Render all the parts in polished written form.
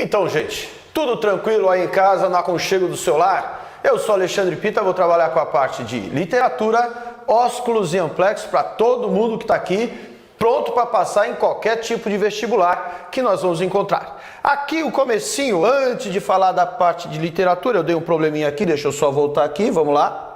Então, gente, tudo tranquilo aí em casa, no aconchego do seu lar? Eu sou Alexandre Pita, vou trabalhar com a parte de literatura, ósculos e amplexos para todo mundo que está aqui, pronto para passar em qualquer tipo de vestibular que nós vamos encontrar. Aqui o comecinho, antes de falar da parte de literatura, eu dei um probleminha aqui, deixa eu só voltar aqui, vamos lá.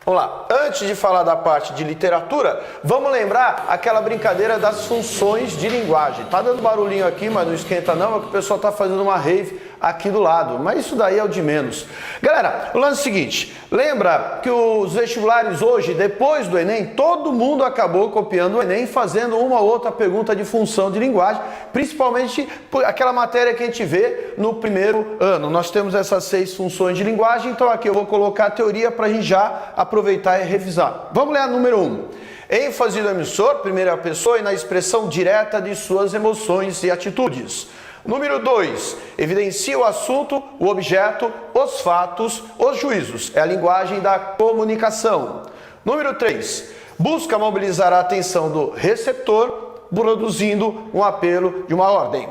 Vamos lá, antes de falar da parte de literatura, vamos lembrar aquela brincadeira das funções de linguagem. Tá dando barulhinho aqui, mas não esquenta não, é que o pessoal tá fazendo uma rave aqui do lado, mas isso daí é o de menos. Galera, o lance é o seguinte, lembra que os vestibulares hoje, depois do Enem, todo mundo acabou copiando o Enem, fazendo uma ou outra pergunta de função de linguagem, principalmente aquela matéria que a gente vê no primeiro ano. Nós temos essas 6 funções de linguagem, então aqui eu vou colocar a teoria para a gente já aproveitar e revisar. Vamos ler a número 1. ênfase do emissor, primeira pessoa, e na expressão direta de suas emoções e atitudes. Número 2, evidencia o assunto, o objeto, os fatos, os juízos. É a linguagem da comunicação. Número 3, busca mobilizar a atenção do receptor, produzindo um apelo de uma ordem.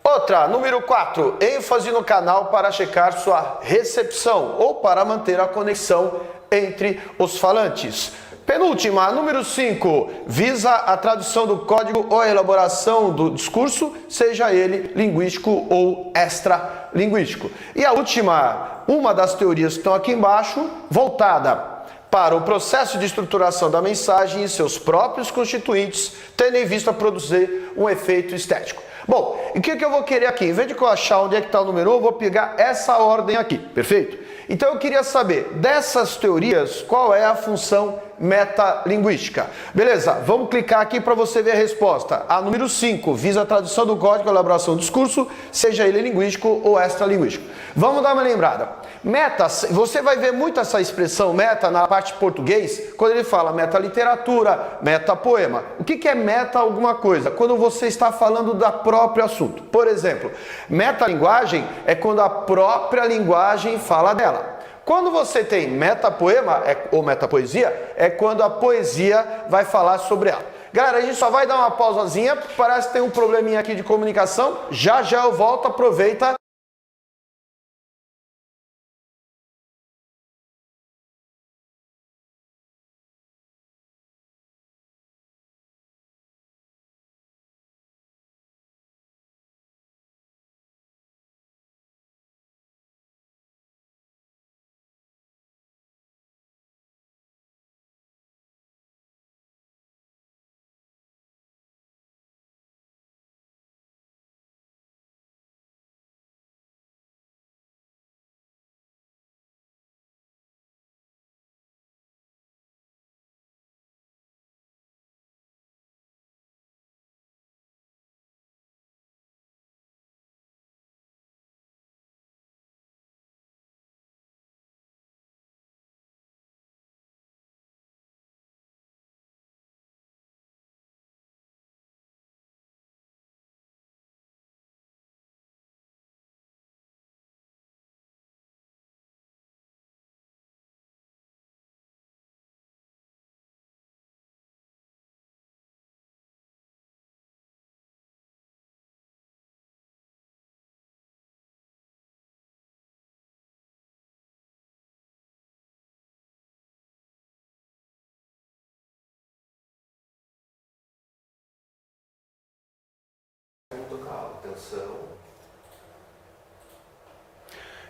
Outra, número 4, ênfase no canal para checar sua recepção ou para manter a conexão entre os falantes. Penúltima, número 5, visa a tradução do código ou a elaboração do discurso, seja ele linguístico ou extralinguístico. E a última, uma das teorias que estão aqui embaixo, voltada para o processo de estruturação da mensagem e seus próprios constituintes, tendo em vista produzir um efeito estético. Bom, e o que eu vou querer aqui? Em vez de eu achar onde é que está o número 1, eu vou pegar essa ordem aqui, perfeito? Então eu queria saber, dessas teorias, qual é a função metalinguística? Beleza, vamos clicar aqui para você ver a resposta. A número 5, visa a tradução do código, a elaboração do discurso, seja ele linguístico ou extralinguístico. Vamos dar uma lembrada. Meta, você vai ver muito essa expressão meta na parte português, quando ele fala metaliteratura, metapoema. O que é meta alguma coisa? Quando você está falando da próprio assunto. Por exemplo, metalinguagem é quando a própria linguagem fala dela. Quando você tem metapoema ou metapoesia, é quando a poesia vai falar sobre ela. Galera, a gente só vai dar uma pausazinha, parece que tem um probleminha aqui de comunicação. Já já eu volto, aproveita.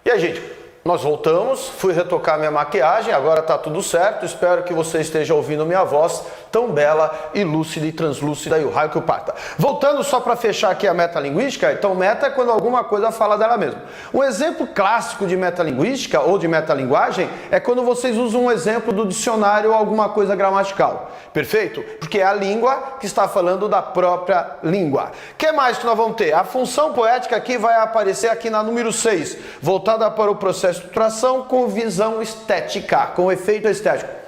E aí, gente, nós voltamos, fui retocar minha maquiagem, agora tá tudo certo, espero que você esteja ouvindo minha voz tão bela e lúcida e translúcida e o raio que o parta. Voltando só para fechar aqui a metalinguística, então meta é quando alguma coisa fala dela mesma. Um exemplo clássico de metalinguística ou de metalinguagem é quando vocês usam um exemplo do dicionário ou alguma coisa gramatical, perfeito? Porque é a língua que está falando da própria língua. O que mais que nós vamos ter? A função poética aqui vai aparecer aqui na número 6, voltada para o processo processo de estruturação com visão estética, com efeito estético.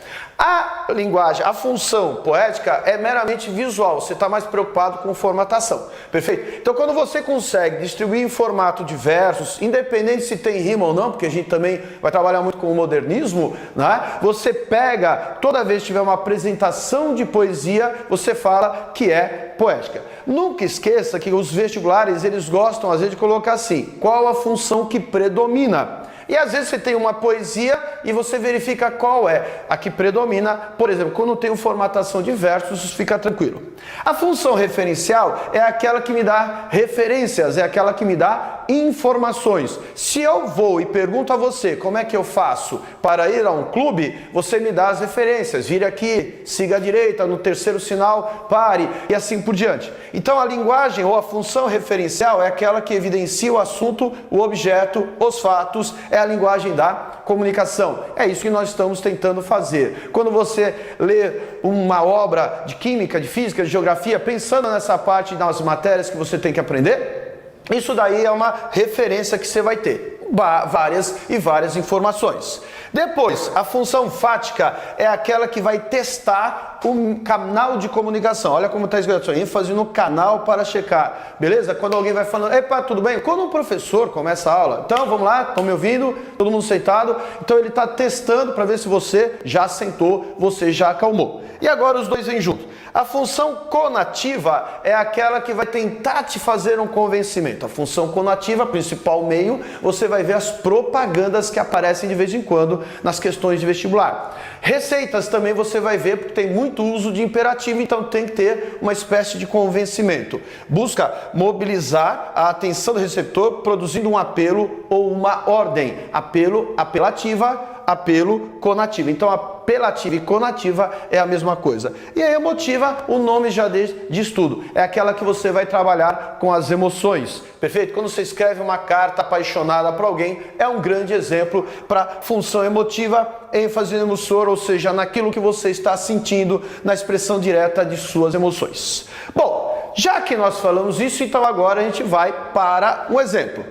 A linguagem, a função poética é meramente visual, você está mais preocupado com formatação, perfeito? Então quando você consegue distribuir em formato de versos, independente se tem rima ou não, porque a gente também vai trabalhar muito com o modernismo, né? Você pega, toda vez que tiver uma apresentação de poesia, você fala que é poética. Nunca esqueça que os vestibulares, eles gostam às vezes de colocar assim, qual a função que predomina? E às vezes você tem uma poesia e você verifica qual é a que predomina. Por exemplo, quando tem uma formatação de versos, fica tranquilo. A função referencial é aquela que me dá referências, é aquela que me dá informações. Se eu vou e pergunto a você como é que eu faço para ir a um clube, você me dá as referências. Vire aqui, siga à direita, no terceiro sinal, pare e assim por diante. Então a linguagem ou a função referencial é aquela que evidencia o assunto, o objeto, os fatos, é a linguagem da comunicação. É isso que nós estamos tentando fazer. Quando você lê uma obra de química, de física, de geografia, pensando nessa parte das matérias que você tem que aprender, isso daí é uma referência que você vai ter. Várias informações. Depois, a função fática é aquela que vai testar um canal de comunicação. Olha como está escrito, ênfase no canal para checar, beleza? Quando alguém vai falando, epa, tudo bem? Quando um professor começa a aula, então vamos lá, estão me ouvindo? Todo mundo sentado? Então ele está testando para ver se você já sentou, você já acalmou. E agora os dois vêm juntos. A função conativa é aquela que vai tentar te fazer um convencimento. A função conativa, principal meio, você vai ver as propagandas que aparecem de vez em quando nas questões de vestibular. Receitas também você vai ver, porque tem muito uso de imperativo, então tem que ter uma espécie de convencimento. Busca mobilizar a atenção do receptor, produzindo um apelo ou uma ordem. Apelo, apelativa, apelo, conativa. Então, apelativa e conativa é a mesma coisa. E a emotiva, o nome já diz tudo. É aquela que você vai trabalhar com as emoções. Perfeito? Quando você escreve uma carta apaixonada para alguém, é um grande exemplo para função emotiva, ênfase no emissor, ou seja, naquilo que você está sentindo, na expressão direta de suas emoções. Bom, já que nós falamos isso, então agora a gente vai para um exemplo.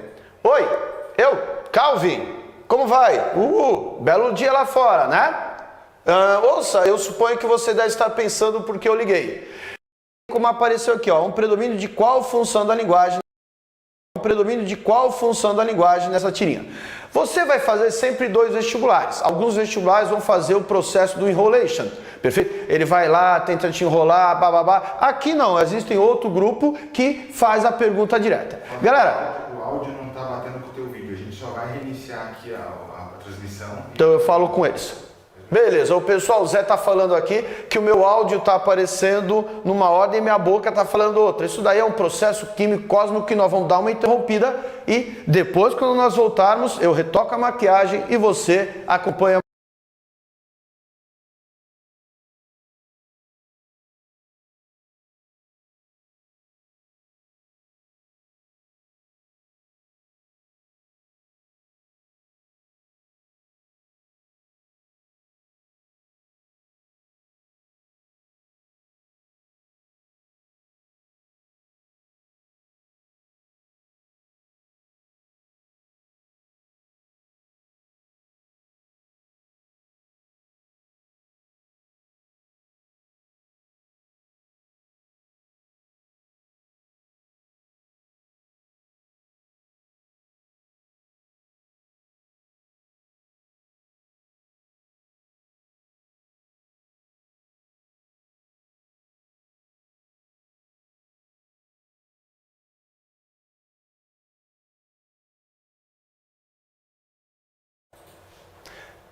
Oi, eu, Calvin. Como vai? Belo dia lá fora, né? Ouça, eu suponho que você deve estar pensando porque eu liguei. Como apareceu aqui, ó, um predomínio de qual função da linguagem? Um predomínio de qual função da linguagem nessa tirinha? Você vai fazer sempre dois vestibulares. Alguns vestibulares vão fazer o processo do enrolation, perfeito? Ele vai lá, tenta te enrolar, bababá. Aqui não, existe outro grupo que faz a pergunta direta. Galera, o áudio não está batendo com o teu vídeo, a gente só vai reiniciar aqui a transmissão. Então eu falo com eles. Beleza, o pessoal, o Zé tá falando aqui que o meu áudio tá aparecendo numa ordem e minha boca tá falando outra. Isso daí é um processo químico cósmico que nós vamos dar uma interrompida e depois, quando nós voltarmos, eu retoco a maquiagem e você acompanha.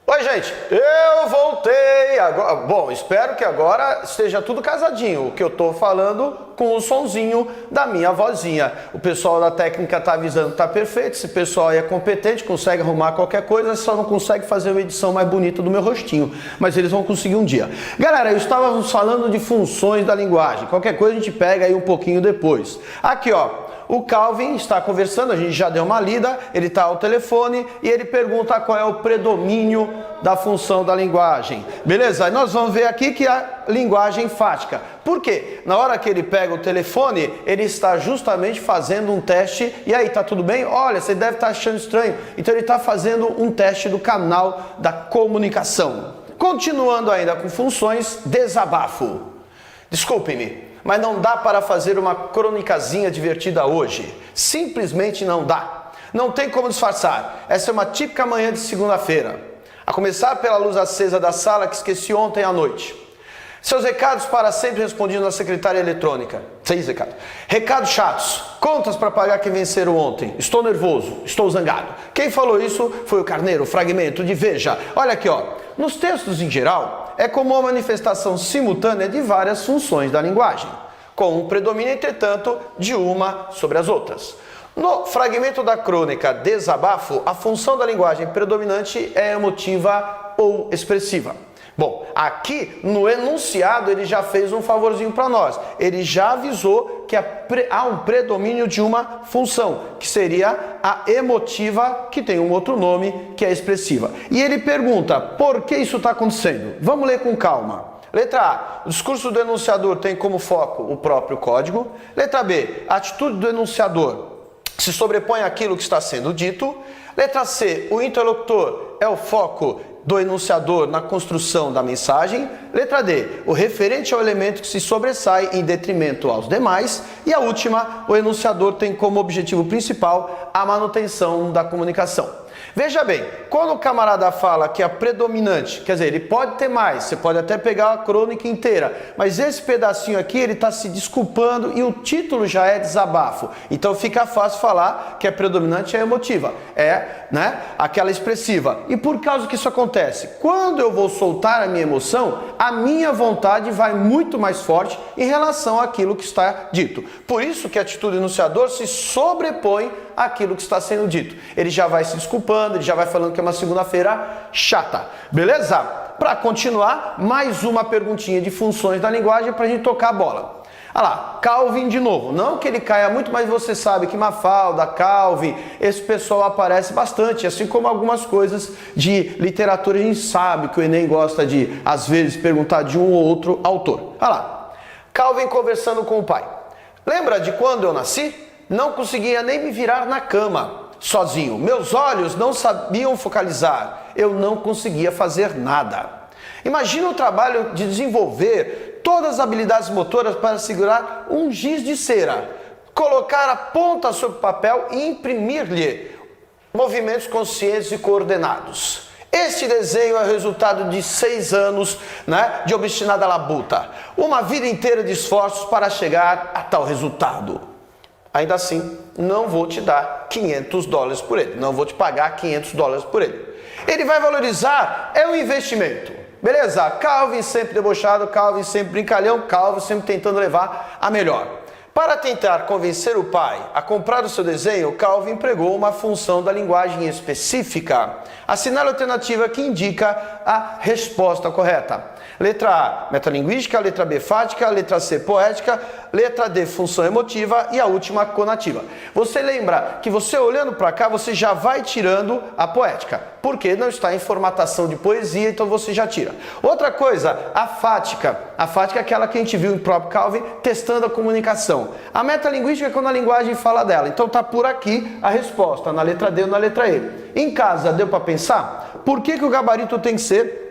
Oi, gente, eu voltei agora. Bom, espero que agora esteja tudo casadinho. O que eu tô falando com o sonzinho da minha vozinha. O pessoal da técnica tá avisando que tá perfeito. Esse pessoal aí é competente, consegue arrumar qualquer coisa, só não consegue fazer uma edição mais bonita do meu rostinho. Mas eles vão conseguir um dia. Galera, eu estava falando de funções da linguagem. Qualquer coisa a gente pega aí um pouquinho depois. Aqui, ó. O Calvin está conversando, a gente já deu uma lida, ele está ao telefone e ele pergunta qual é o predomínio da função da linguagem. Beleza? Aí nós vamos ver aqui que a linguagem enfática. Por quê? Na hora que ele pega o telefone, ele está justamente fazendo um teste. E aí, tá tudo bem? Olha, você deve estar achando estranho. Então ele está fazendo um teste do canal da comunicação. Continuando ainda com funções, desabafo. Desculpe-me, mas não dá para fazer uma crônicazinha divertida hoje. Simplesmente não dá. Não tem como disfarçar. Essa é uma típica manhã de segunda-feira. A começar pela luz acesa da sala que esqueci ontem à noite. Seus recados para sempre respondidos na secretária eletrônica. 6 recados. Recados chatos. Contas para pagar que venceram ontem. Estou nervoso. Estou zangado. Quem falou isso foi o Carneiro, fragmento de Veja. Olha aqui, ó. Nos textos em geral, é comum a manifestação simultânea de várias funções da linguagem, com um predomínio, entretanto, de uma sobre as outras. No fragmento da crônica Desabafo, a função da linguagem predominante é emotiva ou expressiva. Bom, aqui no enunciado ele já fez um favorzinho para nós. Ele já avisou que há um predomínio de uma função, que seria a emotiva, que tem um outro nome, que é expressiva. E ele pergunta, por que isso está acontecendo? Vamos ler com calma. Letra A, o discurso do enunciador tem como foco o próprio código. Letra B, a atitude do enunciador se sobrepõe àquilo que está sendo dito. Letra C, o interlocutor é o foco do enunciador na construção da mensagem. Letra D, o referente ao elemento que se sobressai em detrimento aos demais. E a última, o enunciador tem como objetivo principal a manutenção da comunicação. Veja bem, quando o camarada fala que é predominante, quer dizer, ele pode ter mais, você pode até pegar a crônica inteira, mas esse pedacinho aqui ele está se desculpando e o título já é desabafo. Então fica fácil falar que a predominante é emotiva, aquela expressiva. E por causa que isso acontece? Quando eu vou soltar a minha emoção, a minha vontade vai muito mais forte em relação àquilo que está dito. Por isso que a atitude do enunciador se sobrepõe àquilo que está sendo dito. Ele já vai se desculpando, ele já vai falando que é uma segunda-feira chata. Beleza? Para continuar, mais uma perguntinha de funções da linguagem para a gente tocar a bola. Olha lá, Calvin de novo. Não que ele caia muito, mas você sabe que Mafalda, Calvin, esse pessoal aparece bastante, assim como algumas coisas de literatura a gente sabe que o Enem gosta de, às vezes, perguntar de um ou outro autor. Olha lá, Calvin conversando com o pai. Lembra de quando eu nasci? Não conseguia nem me virar na cama, sozinho. Meus olhos não sabiam focalizar. Eu não conseguia fazer nada. Imagina o trabalho de desenvolver todas as habilidades motoras para segurar um giz de cera, colocar a ponta sobre o papel e imprimir-lhe movimentos conscientes e coordenados. Este desenho é o resultado de 6 anos de obstinada labuta. Uma vida inteira de esforços para chegar a tal resultado. Ainda assim, não vou te dar $500 por ele. Não vou te pagar $500 por ele. Ele vai valorizar, é um investimento. Beleza? Calvin sempre debochado, Calvin sempre brincalhão, Calvin sempre tentando levar a melhor. Para tentar convencer o pai a comprar o seu desenho, Calvin empregou uma função da linguagem específica. Assinale a alternativa que indica a resposta correta. Letra A, metalinguística. Letra B, fática. Letra C, poética. Letra D, função emotiva. E a última, conativa. Você lembra que você olhando para cá, você já vai tirando a poética, porque não está em formatação de poesia, então você já tira. Outra coisa, a fática. A fática é aquela que a gente viu em próprio Calvin testando a comunicação. A metalinguística é quando a linguagem fala dela. Então tá por aqui a resposta, na letra D ou na letra E. Em casa, deu para pensar? Por que o gabarito tem que ser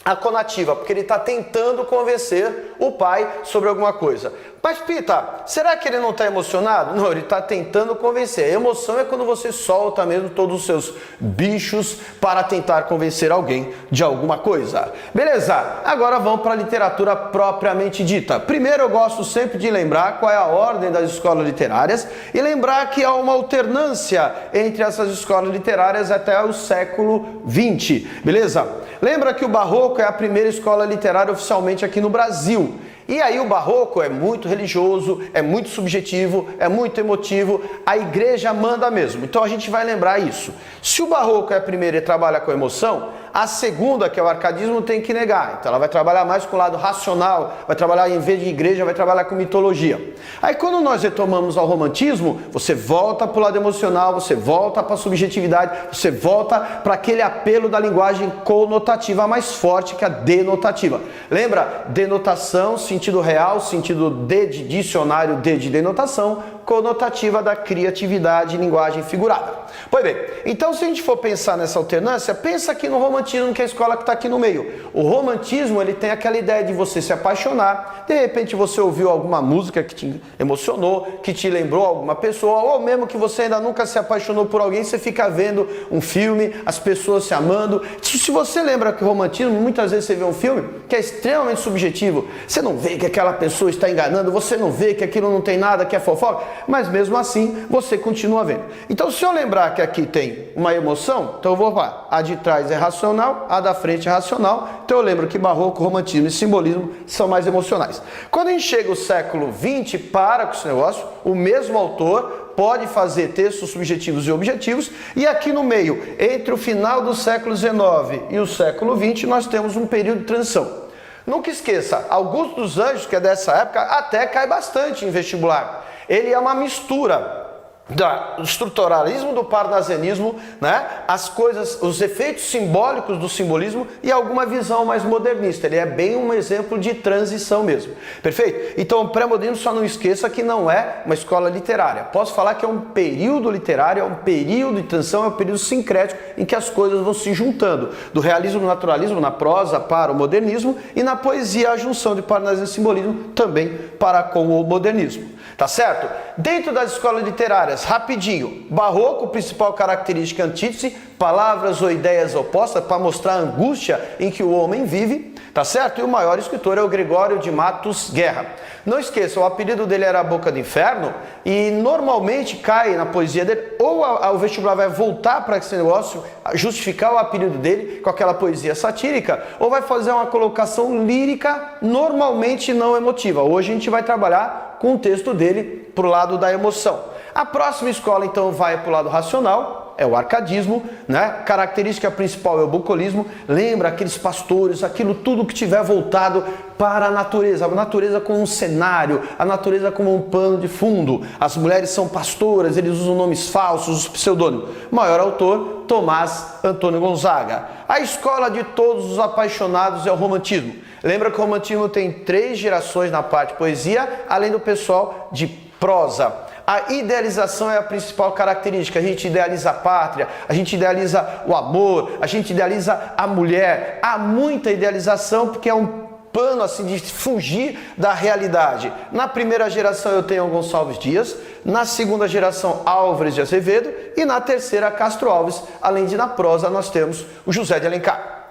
a conativa? Porque ele está tentando convencer o pai sobre alguma coisa. Mas, Pita, será que ele não está emocionado? Não, ele está tentando convencer. A emoção é quando você solta mesmo todos os seus bichos para tentar convencer alguém de alguma coisa. Beleza? Agora vamos para a literatura propriamente dita. Primeiro, eu gosto sempre de lembrar qual é a ordem das escolas literárias e lembrar que há uma alternância entre essas escolas literárias até o século XX. Beleza? Lembra que o Barroco é a primeira escola literária oficialmente aqui no Brasil. E aí o Barroco é muito religioso, é muito subjetivo, é muito emotivo, a igreja manda mesmo. Então a gente vai lembrar isso. Se o Barroco é a primeira e trabalha com emoção, A segunda, que é o arcadismo, tem que negar. Então ela vai trabalhar mais com o lado racional, vai trabalhar em vez de igreja, vai trabalhar com mitologia. Aí quando nós retomamos ao romantismo, você volta para o lado emocional, você volta para a subjetividade, você volta para aquele apelo da linguagem conotativa mais forte que a denotativa. Lembra? Denotação, sentido real, sentido de dicionário, de denotação, conotativa da criatividade, linguagem figurada. Pois bem, então se a gente for pensar nessa alternância, pensa aqui no romantismo, que é a escola que está aqui no meio. O romantismo, ele tem aquela ideia de você se apaixonar, de repente você ouviu alguma música que te emocionou, que te lembrou alguma pessoa, ou mesmo que você ainda nunca se apaixonou por alguém, você fica vendo um filme, as pessoas se amando. Se você lembra que o romantismo, muitas vezes você vê um filme que é extremamente subjetivo, você não vê que aquela pessoa está enganando, você não vê que aquilo não tem nada, que é fofoca, mas mesmo assim você continua vendo. Então se eu lembrar que aqui tem uma emoção, então eu vou lá, a de trás é racional, a da frente é racional, então eu lembro que barroco, romantismo e simbolismo são mais emocionais. Quando a gente chega ao século XX, para com esse negócio, o mesmo autor pode fazer textos subjetivos e objetivos, e aqui no meio, entre o final do século XIX e o século XX, nós temos um período de transição. Nunca esqueça, Augusto dos Anjos, que é dessa época, até cai bastante em vestibular. Ele é uma mistura do estruturalismo, do parnasianismo, né? As coisas, os efeitos simbólicos do simbolismo e alguma visão mais modernista. Ele é bem um exemplo de transição mesmo. Perfeito? Então o pré-modernismo, só não esqueça que não é uma escola literária. Posso falar que é um período literário, é um período de transição, é um período sincrético em que as coisas vão se juntando. Do realismo e naturalismo na prosa para o modernismo e na poesia a junção de parnasianismo e simbolismo também para com o modernismo. Tá certo? Dentro das escolas literárias, rapidinho, barroco, principal característica antítese, palavras ou ideias opostas para mostrar a angústia em que o homem vive, tá certo? E o maior escritor é o Gregório de Matos Guerra. Não esqueça, o apelido dele era Boca do Inferno e normalmente cai na poesia dele, ou o vestibular vai voltar para esse negócio, justificar o apelido dele com aquela poesia satírica, ou vai fazer uma colocação lírica normalmente não emotiva. Hoje a gente vai trabalhar com o texto dele para o lado da emoção. A próxima escola então vai para o lado racional, é o arcadismo, né? Característica principal é o bucolismo. Lembra aqueles pastores, aquilo tudo que tiver voltado para a natureza como um cenário, a natureza como um pano de fundo. As mulheres são pastoras, eles usam nomes falsos, os pseudônimos. Maior autor, Tomás Antônio Gonzaga. A escola de todos os apaixonados é o romantismo. Lembra que o romantismo tem 3 gerações na parte de poesia, além do pessoal de prosa. A idealização é a principal característica. A gente idealiza a pátria, a gente idealiza o amor, a gente idealiza a mulher. Há muita idealização porque é um pano assim de fugir da realidade. Na primeira geração eu tenho Gonçalves Dias, na segunda geração Álvares de Azevedo e na terceira Castro Alves, além de na prosa nós temos o José de Alencar.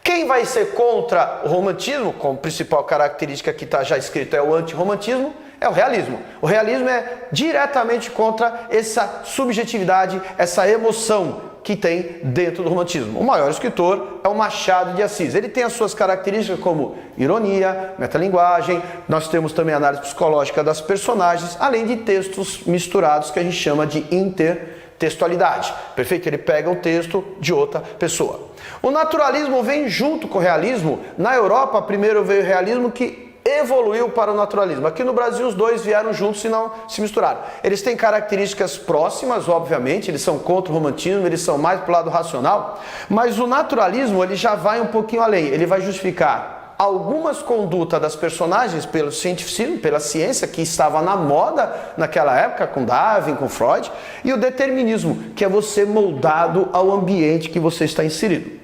Quem vai ser contra o romantismo, como principal característica que está já escrito é o antirromantismo, é o realismo. O realismo é diretamente contra essa subjetividade, essa emoção que tem dentro do romantismo. O maior escritor é o Machado de Assis. Ele tem as suas características como ironia, metalinguagem, nós temos também a análise psicológica das personagens, além de textos misturados que a gente chama de intertextualidade. Perfeito? Ele pega o texto de outra pessoa. O naturalismo vem junto com o realismo. Na Europa, primeiro veio o realismo que evoluiu para o naturalismo. Aqui no Brasil os dois vieram juntos e não se misturaram. Eles têm características próximas, obviamente, eles são contra o romantismo, eles são mais para o lado racional, mas o naturalismo ele já vai um pouquinho além, ele vai justificar algumas condutas das personagens pelo cientificismo, pela ciência que estava na moda naquela época, com Darwin, com Freud, e o determinismo, que é você moldado ao ambiente que você está inserido.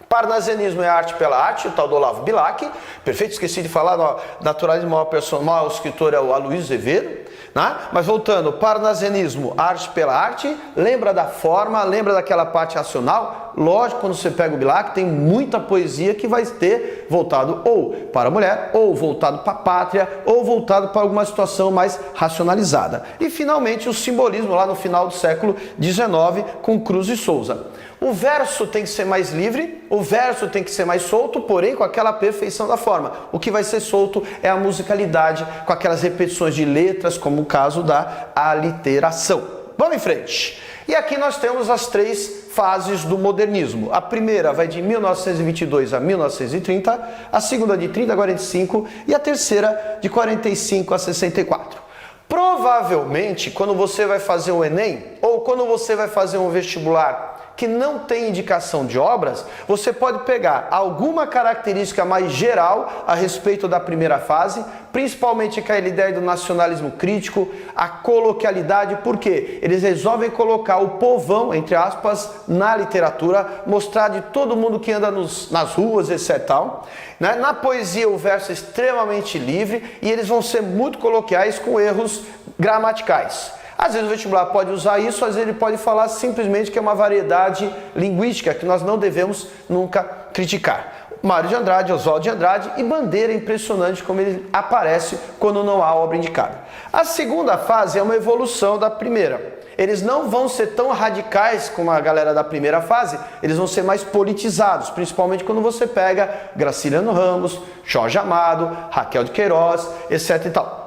Parnasianismo é arte pela arte, o tal do Olavo Bilac. Perfeito, esqueci de falar, no naturalismo, o maior escritor é o Aloysio Azevedo. Né? Mas voltando, parnasianismo, arte pela arte, lembra da forma, lembra daquela parte racional? Lógico, quando você pega o Bilac, tem muita poesia que vai ter voltado ou para a mulher, ou voltado para a pátria, ou voltado para alguma situação mais racionalizada. E finalmente o simbolismo, lá no final do século XIX, com Cruz e Souza. O verso tem que ser mais livre, o verso tem que ser mais solto, porém com aquela perfeição da forma. O que vai ser solto é a musicalidade, com aquelas repetições de letras, como o caso da aliteração. Vamos em frente. E aqui nós temos as 3 fases do modernismo. A primeira vai de 1922 a 1930, a segunda de 30 a 45 e a terceira de 45 a 64. Provavelmente, quando você vai fazer o Enem ou quando você vai fazer um vestibular que não tem indicação de obras, você pode pegar alguma característica mais geral a respeito da primeira fase, principalmente aquela ideia do nacionalismo crítico, a coloquialidade, porque eles resolvem colocar o povão, entre aspas, na literatura, mostrar de todo mundo que anda nas ruas, etc. Tal. Né? Na poesia o verso é extremamente livre e eles vão ser muito coloquiais com erros gramaticais. Às vezes o vestibular pode usar isso, às vezes ele pode falar simplesmente que é uma variedade linguística que nós não devemos nunca criticar. Mário de Andrade, Oswaldo de Andrade e Bandeira, impressionante como ele aparece quando não há obra indicada. A segunda fase é uma evolução da primeira. Eles não vão ser tão radicais como a galera da primeira fase, eles vão ser mais politizados, principalmente quando você pega Graciliano Ramos, Jorge Amado, Raquel de Queiroz, etc. e tal.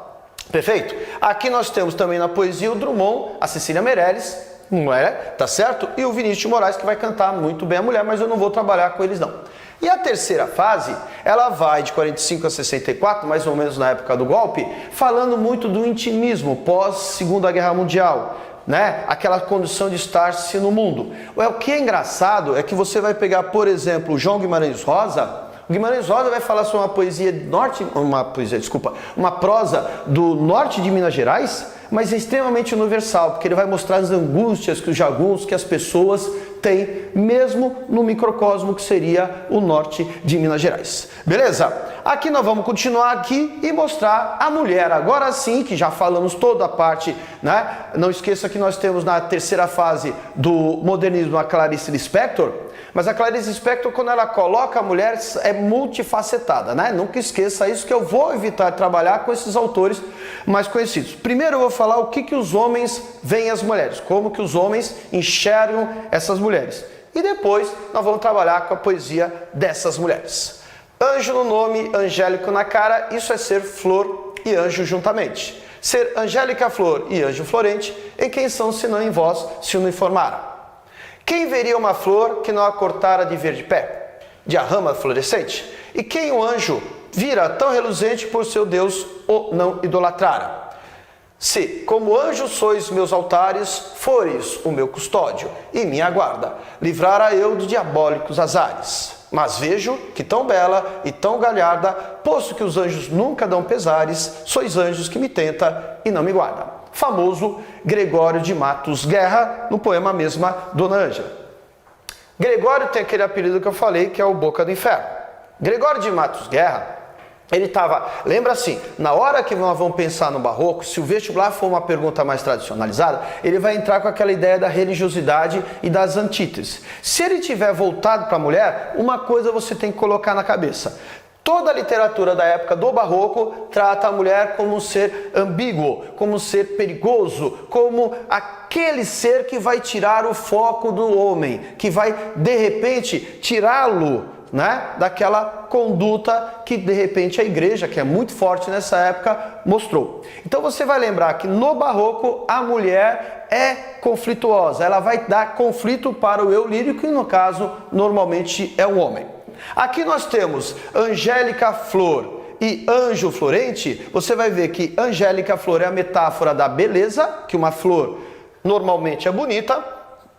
Perfeito? Aqui nós temos também na poesia o Drummond, a Cecília Meirelles, não é? Tá certo? E o Vinícius de Moraes, que vai cantar muito bem a mulher, mas eu não vou trabalhar com eles não. E a terceira fase, ela vai de 45 a 64, mais ou menos na época do golpe, falando muito do intimismo pós-Segunda Guerra Mundial, né? Aquela condição de estar-se no mundo. O que é engraçado é que você vai pegar, por exemplo, o João Guimarães Rosa. O Guimarães Rosa vai falar sobre uma prosa do norte de Minas Gerais, mas é extremamente universal, porque ele vai mostrar as angústias que os jagunços, que as pessoas têm, mesmo no microcosmo que seria o norte de Minas Gerais. Beleza? Aqui nós vamos continuar aqui e mostrar a mulher, agora sim, que já falamos toda a parte, né? Não esqueça que nós temos na terceira fase do modernismo a Clarice Lispector, mas a Clarice Lispector, quando ela coloca a mulher, é multifacetada, né? Nunca esqueça isso, que eu vou evitar trabalhar com esses autores mais conhecidos. Primeiro eu vou falar o que os homens veem as mulheres, como que os homens enxergam essas mulheres. E depois nós vamos trabalhar com a poesia dessas mulheres. Anjo no nome, angélico na cara, isso é ser flor e anjo juntamente. Ser angélica flor e anjo florente, em quem são senão em vós se uniformara. Quem veria uma flor que não a cortara de verde pé, de a rama florescente? E quem o anjo vira tão reluzente por seu Deus o não idolatrara? Se, como anjo sois meus altares, fores o meu custódio e minha guarda, livrara eu de diabólicos azares. Mas vejo que tão bela e tão galharda, posto que os anjos nunca dão pesares, sois anjos que me tenta e não me guarda. Famoso Gregório de Matos Guerra, no poema mesma Dona Ângela. Gregório tem aquele apelido que eu falei, que é o Boca do Inferno. Gregório de Matos Guerra, ele estava, lembra assim, na hora que nós vamos pensar no barroco, se o vestibular for uma pergunta mais tradicionalizada, ele vai entrar com aquela ideia da religiosidade e das antíteses. Se ele tiver voltado para a mulher, uma coisa você tem que colocar na cabeça. Toda a literatura da época do barroco trata a mulher como um ser ambíguo, como um ser perigoso, como aquele ser que vai tirar o foco do homem, que vai, de repente, tirá-lo, né, daquela conduta que, de repente, a igreja, que é muito forte nessa época, mostrou. Então você vai lembrar que no barroco a mulher é conflituosa, ela vai dar conflito para o eu lírico e, no caso, normalmente é um homem. Aqui nós temos angélica flor e anjo florente. Você vai ver que angélica flor é a metáfora da beleza, que uma flor normalmente é bonita,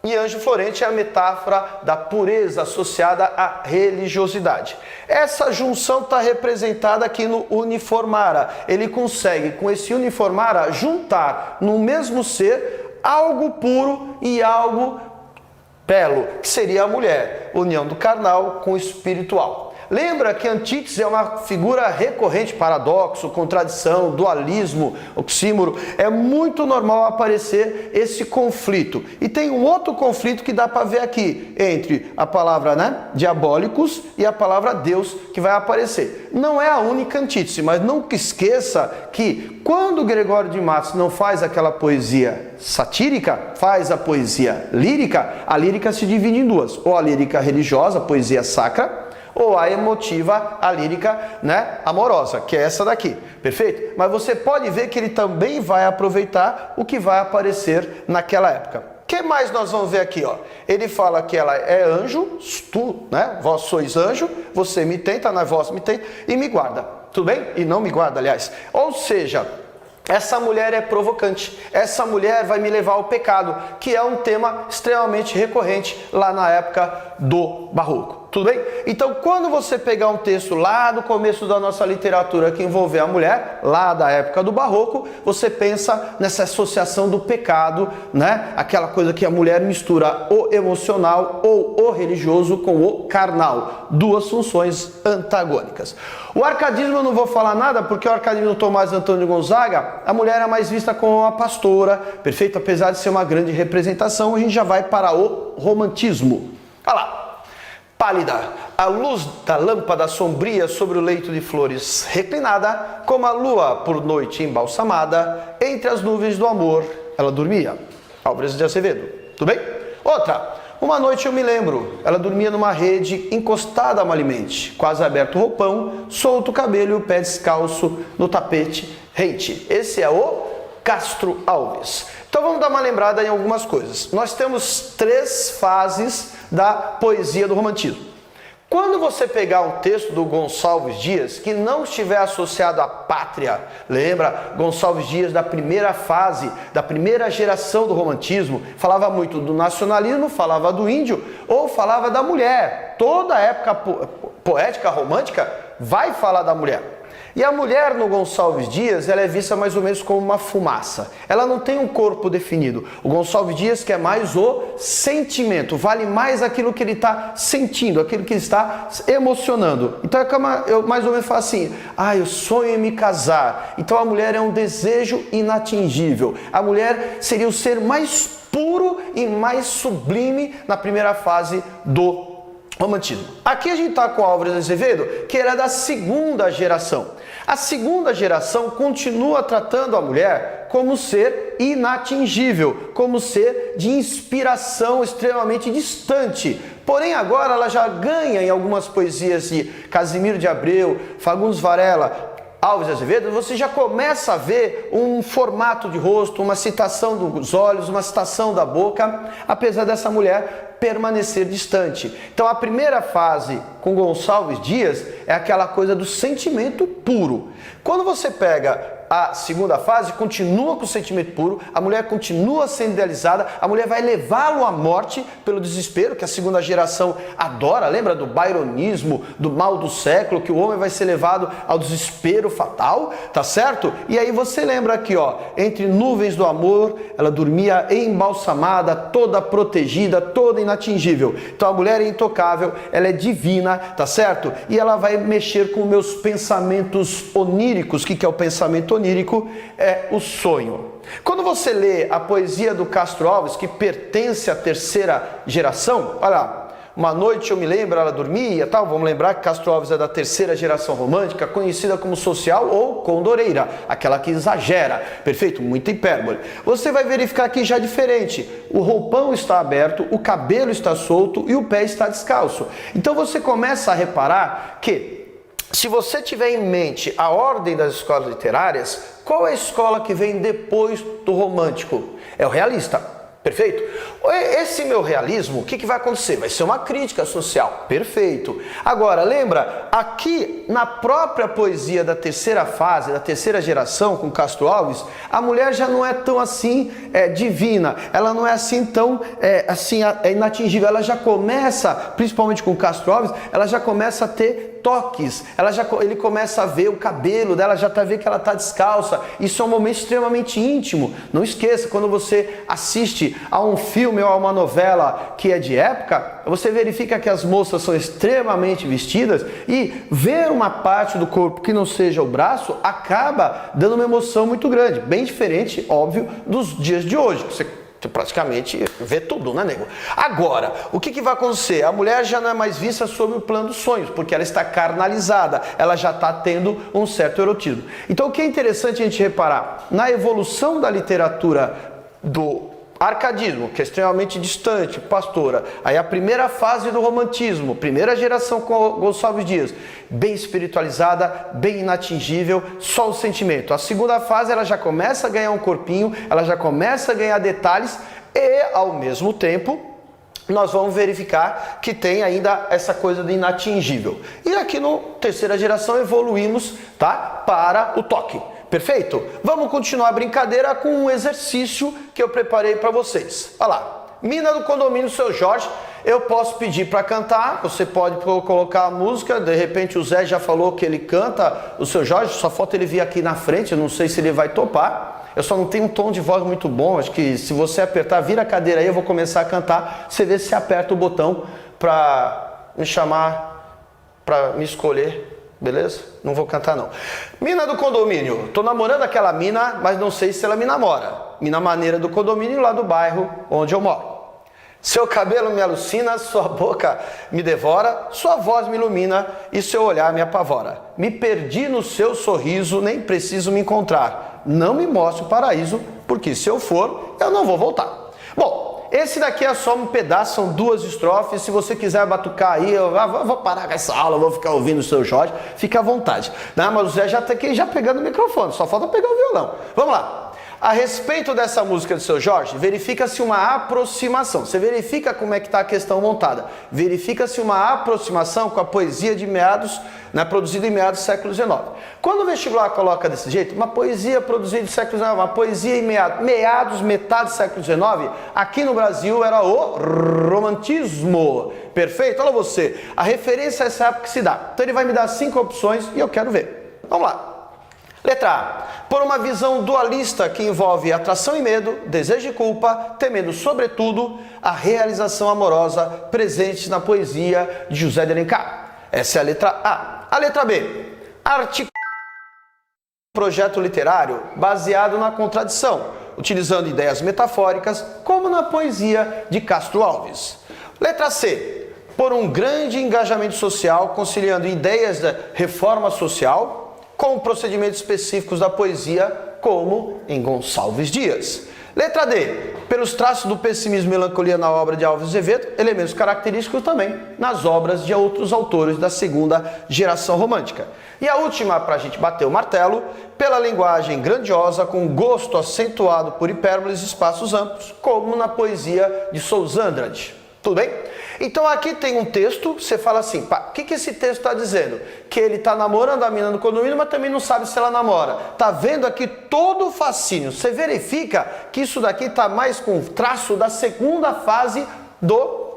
e anjo florente é a metáfora da pureza associada à religiosidade. Essa junção está representada aqui no uniformara. Ele consegue, com esse uniformara, juntar no mesmo ser algo puro e algo belo, que seria a mulher, união do carnal com o espiritual. Lembra que antítese é uma figura recorrente, paradoxo, contradição, dualismo, oxímoro. É muito normal aparecer esse conflito. E tem um outro conflito que dá para ver aqui, entre a palavra, né, diabólicos e a palavra Deus, que vai aparecer. Não é a única antítese, mas nunca esqueça que quando Gregório de Matos não faz aquela poesia satírica, faz a poesia lírica, a lírica se divide em duas. Ou a lírica religiosa, a poesia sacra, ou a emotiva, a lírica, né, amorosa, que é essa daqui, perfeito? Mas você pode ver que ele também vai aproveitar o que vai aparecer naquela época. Quem que mais nós vamos ver aqui, ó? Ele fala que ela é anjo, tu, né? Vós sois anjo, você me tem, tá na vós me tem e me guarda. Tudo bem? E não me guarda, aliás. Ou seja, essa mulher é provocante, essa mulher vai me levar ao pecado, que é um tema extremamente recorrente lá na época do Barroco. Tudo bem? Então, quando você pegar um texto lá do começo da nossa literatura que envolver a mulher, lá da época do Barroco, você pensa nessa associação do pecado, né? Aquela coisa que a mulher mistura o emocional ou o religioso com o carnal. Duas funções antagônicas. O arcadismo eu não vou falar nada, porque o arcadismo do Tomás Antônio Gonzaga, a mulher é mais vista como uma pastora, perfeito? Apesar de ser uma grande representação, a gente já vai para o romantismo. Olha lá. Pálida, a luz da lâmpada sombria sobre o leito de flores, reclinada, como a lua por noite embalsamada, entre as nuvens do amor, ela dormia. Álvares de Azevedo, tudo bem? Outra, uma noite eu me lembro, ela dormia numa rede encostada malamente, quase aberto o roupão, solto o cabelo e o pé descalço no tapete rente. Esse é o Castro Alves. Então vamos dar uma lembrada em algumas coisas. Nós temos 3 fases da poesia do romantismo. Quando você pegar um texto do Gonçalves Dias que não estiver associado à pátria, lembra? Gonçalves Dias da primeira fase, da primeira geração do romantismo, falava muito do nacionalismo, falava do índio ou falava da mulher. Toda a época poética, romântica, vai falar da mulher. E a mulher no Gonçalves Dias, ela é vista mais ou menos como uma fumaça. Ela não tem um corpo definido. O Gonçalves Dias quer mais o sentimento, vale mais aquilo que ele está sentindo, aquilo que ele está emocionando. Então eu mais ou menos falo assim, eu sonho em me casar. Então a mulher é um desejo inatingível. A mulher seria o ser mais puro e mais sublime na primeira fase do romantismo. Aqui a gente está com Álvares de Azevedo, que era da segunda geração. A segunda geração continua tratando a mulher como ser inatingível, como ser de inspiração extremamente distante. Porém, agora ela já ganha em algumas poesias de Casimiro de Abreu, Fagundes Varela, Álvares de Azevedo, você já começa a ver um formato de rosto, uma citação dos olhos, uma citação da boca, apesar dessa mulher permanecer distante. Então a primeira fase com Gonçalves Dias é aquela coisa do sentimento puro. Quando você pega a segunda fase, continua com o sentimento puro, a mulher continua sendo idealizada, a mulher vai levá-lo à morte pelo desespero, que a segunda geração adora, lembra do byronismo, do mal do século, que o homem vai ser levado ao desespero fatal, tá certo? E aí você lembra aqui, ó, entre nuvens do amor, ela dormia embalsamada, toda protegida, toda inatingível. Então a mulher é intocável, ela é divina, tá certo? E ela vai mexer com meus pensamentos oníricos. O que é o pensamento onírico? É o sonho. Quando você lê a poesia do Castro Alves, que pertence à terceira geração, olha lá, uma noite eu me lembro, ela dormia, tal. Vamos lembrar que Castro Alves é da terceira geração romântica, conhecida como social ou condoreira, aquela que exagera, perfeito? Muita hipérbole. Você vai verificar que já é diferente. O roupão está aberto, o cabelo está solto e o pé está descalço. Então você começa a reparar que, se você tiver em mente a ordem das escolas literárias, qual é a escola que vem depois do romântico? É o realista. Perfeito? Esse meu realismo, o que vai acontecer? Vai ser uma crítica social. Perfeito. Agora, lembra, aqui na própria poesia da terceira fase, da terceira geração, com Castro Alves, a mulher já não é tão assim divina, ela não é assim tão inatingível. Ela já começa, principalmente com Castro Alves, ela já começa a ter toques, ele começa a ver o cabelo dela, já tá vendo que ela está descalça. Isso é um momento extremamente íntimo. Não esqueça, quando você assiste a um filme ou a uma novela que é de época, você verifica que as moças são extremamente vestidas e ver uma parte do corpo que não seja o braço acaba dando uma emoção muito grande, bem diferente, óbvio, dos dias de hoje, que você praticamente vê tudo, né, nego? Agora, o que vai acontecer? A mulher já não é mais vista sob o plano dos sonhos, porque ela está carnalizada, ela já está tendo um certo erotismo. Então, o que é interessante a gente reparar? Na evolução da literatura do arcadismo, que é extremamente distante, pastora, aí a primeira fase do romantismo, primeira geração com Gonçalves Dias, bem espiritualizada, bem inatingível, só o sentimento. A segunda fase ela já começa a ganhar um corpinho, ela já começa a ganhar detalhes, E, ao mesmo tempo, nós vamos verificar que tem ainda essa coisa de inatingível. E aqui no terceira geração evoluímos, tá, para o toque. Perfeito? Vamos continuar a brincadeira com um exercício que eu preparei para vocês. Olha lá. Mina do Condomínio Seu Jorge, eu posso pedir para cantar, você pode colocar a música, de repente o Zé já falou que ele canta o Seu Jorge, só falta ele vir aqui na frente, eu não sei se ele vai topar. Eu só não tenho um tom de voz muito bom, acho que se você apertar, vira a cadeira aí, eu vou começar a cantar, você vê se aperta o botão para me chamar, para me escolher, beleza? Não vou cantar não. Mina do Condomínio, tô namorando aquela mina, mas não sei se ela me namora. Mina maneira do condomínio lá do bairro onde eu moro. Seu cabelo me alucina, sua boca me devora, sua voz me ilumina e seu olhar me apavora. Me perdi no seu sorriso, nem preciso me encontrar. Não me mostre o paraíso, porque se eu for, eu não vou voltar. Bom, esse daqui é só um pedaço, são 2 estrofes. Se você quiser batucar aí, eu vou parar com essa aula, eu vou ficar ouvindo o Seu Jorge, fica à vontade. Não, mas o Zé já está aqui já pegando o microfone, só falta pegar o violão. Vamos lá. A respeito dessa música do Seu Jorge, verifica-se uma aproximação. Você verifica como é que está a questão montada. Verifica-se uma aproximação com a poesia de meados, né, produzida em meados do século XIX. Quando o vestibular coloca desse jeito, uma poesia produzida no século XIX, uma poesia em meados, metade do século XIX, aqui no Brasil era o romantismo. Perfeito? Olha você, a referência a essa época que se dá. Então ele vai me dar 5 opções e eu quero ver. Vamos lá. Letra A. Por uma visão dualista que envolve atração e medo, desejo e culpa, temendo sobretudo a realização amorosa presente na poesia de José de Alencar. Essa é a letra A. A letra B. Articula um projeto literário baseado na contradição, utilizando ideias metafóricas, como na poesia de Castro Alves. Letra C. Por um grande engajamento social, conciliando ideias da reforma social com procedimentos específicos da poesia, como em Gonçalves Dias. Letra D. Pelos traços do pessimismo e melancolia na obra de Alves Azevedo, elementos característicos também nas obras de outros autores da segunda geração romântica. E a última, para a gente bater o martelo, pela linguagem grandiosa, com gosto acentuado por hipérboles e espaços amplos, como na poesia de Sousa Andrade. Tudo bem? Então aqui tem um texto, você fala assim, o que esse texto está dizendo? Que ele está namorando a menina no condomínio, mas também não sabe se ela namora. Está vendo aqui todo o fascínio. Você verifica que isso daqui está mais com traço da segunda fase do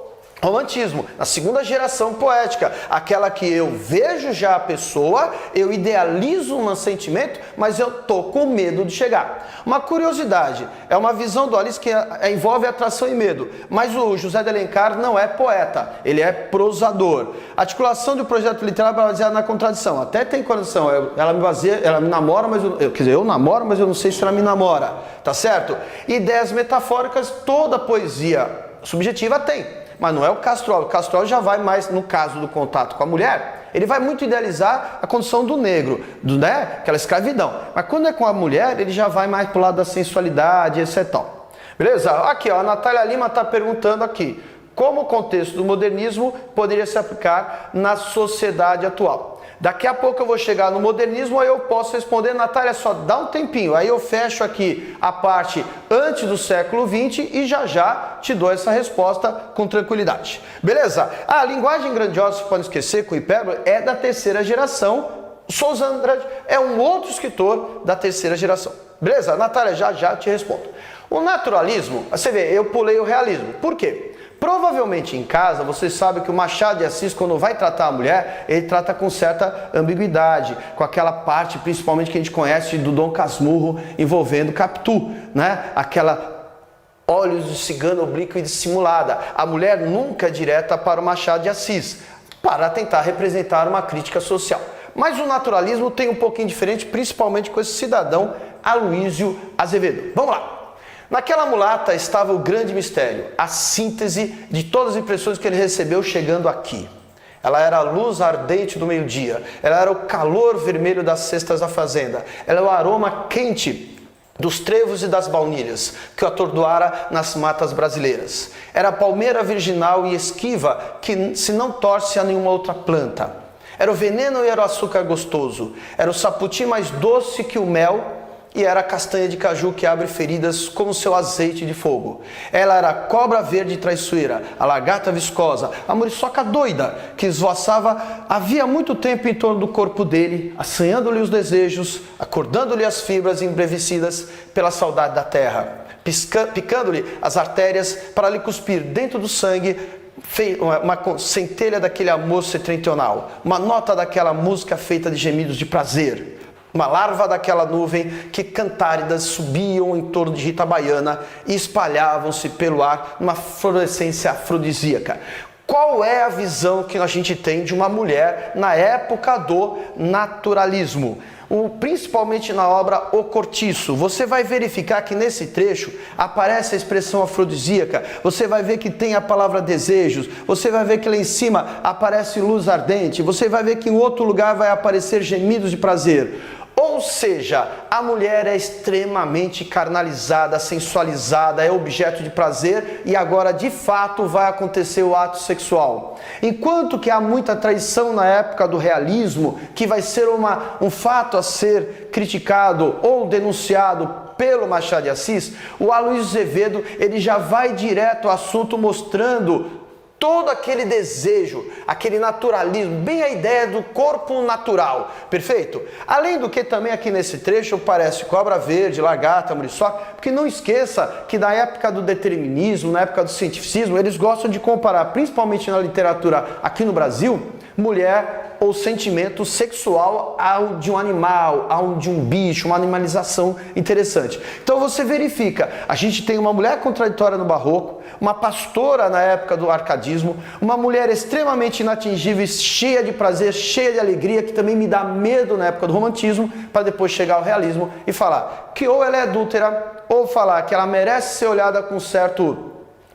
romantismo, na segunda geração poética, aquela que eu vejo já a pessoa, eu idealizo um sentimento, mas eu tô com medo de chegar. Uma curiosidade, é uma visão dualista que envolve atração e medo, mas o José de Alencar não é poeta, ele é prosador. A articulação de um projeto literário baseado na contradição, até tem contradição, ela me namora, mas eu namoro, mas eu não sei se ela me namora, tá certo? Ideias metafóricas, toda poesia subjetiva tem. Mas não é o Castro Alves. O Castro Alves já vai mais, no caso do contato com a mulher, ele vai muito idealizar a condição do negro, né? Aquela escravidão. Mas quando é com a mulher, ele já vai mais pro lado da sensualidade, etc. Beleza? Aqui, ó, a Natália Lima está perguntando aqui, como o contexto do modernismo poderia se aplicar na sociedade atual? Daqui a pouco eu vou chegar no modernismo, aí eu posso responder, Natália, só dá um tempinho. Aí eu fecho aqui a parte antes do século XX e já te dou essa resposta com tranquilidade. Beleza? A linguagem grandiosa, você pode esquecer, com hipérbole, é da terceira geração. Sousa Andrade é um outro escritor da terceira geração. Beleza? Natália, já te respondo. O naturalismo, você vê, eu pulei o realismo. Por quê? Provavelmente em casa, vocês sabem que o Machado de Assis, quando vai tratar a mulher, ele trata com certa ambiguidade, com aquela parte, principalmente, que a gente conhece do Dom Casmurro, envolvendo Capitu, né? Aquela olhos de cigano oblíqua e dissimulada. A mulher nunca é direta para o Machado de Assis, para tentar representar uma crítica social. Mas o naturalismo tem um pouquinho diferente, principalmente com esse cidadão Aloísio Azevedo. Vamos lá! Naquela mulata estava o grande mistério, a síntese de todas as impressões que ele recebeu chegando aqui. Ela era a luz ardente do meio-dia, ela era o calor vermelho das cestas da fazenda, ela era o aroma quente dos trevos e das baunilhas que o atordoara nas matas brasileiras. Era a palmeira virginal e esquiva que se não torce a nenhuma outra planta. Era o veneno e era o açúcar gostoso, era o saputi mais doce que o mel, e era a castanha de caju que abre feridas como seu azeite de fogo. Ela era a cobra verde traiçoeira, a lagarta viscosa, a muriçoca doida, que esvoaçava havia muito tempo em torno do corpo dele, assanhando-lhe os desejos, acordando-lhe as fibras embrevecidas pela saudade da terra, picando-lhe as artérias para lhe cuspir dentro do sangue uma centelha daquele amor setentrional, uma nota daquela música feita de gemidos de prazer, uma larva daquela nuvem que cantáridas subiam em torno de Rita Baiana e espalhavam-se pelo ar numa fluorescência afrodisíaca. Qual é a visão que a gente tem de uma mulher na época do naturalismo? Principalmente na obra O Cortiço, você vai verificar que nesse trecho aparece a expressão afrodisíaca, você vai ver que tem a palavra desejos, você vai ver que lá em cima aparece luz ardente, você vai ver que em outro lugar vai aparecer gemidos de prazer. Ou seja, a mulher é extremamente carnalizada, sensualizada, é objeto de prazer e agora de fato vai acontecer o ato sexual. Enquanto que há muita traição na época do realismo, que vai ser um fato a ser criticado ou denunciado pelo Machado de Assis, o Aloysio Azevedo ele já vai direto ao assunto mostrando todo aquele desejo, aquele naturalismo, bem a ideia do corpo natural, perfeito? Além do que também aqui nesse trecho aparece cobra verde, lagarta, muriçoca, porque não esqueça que na época do determinismo, na época do cientificismo, eles gostam de comparar, principalmente na literatura aqui no Brasil, mulher ou sentimento sexual ao de um animal, ao de um bicho, uma animalização interessante. Então você verifica, a gente tem uma mulher contraditória no barroco, uma pastora na época do arcadismo, uma mulher extremamente inatingível, cheia de prazer, cheia de alegria, que também me dá medo na época do romantismo, para depois chegar ao realismo e falar que ou ela é adúltera, ou falar que ela merece ser olhada com certo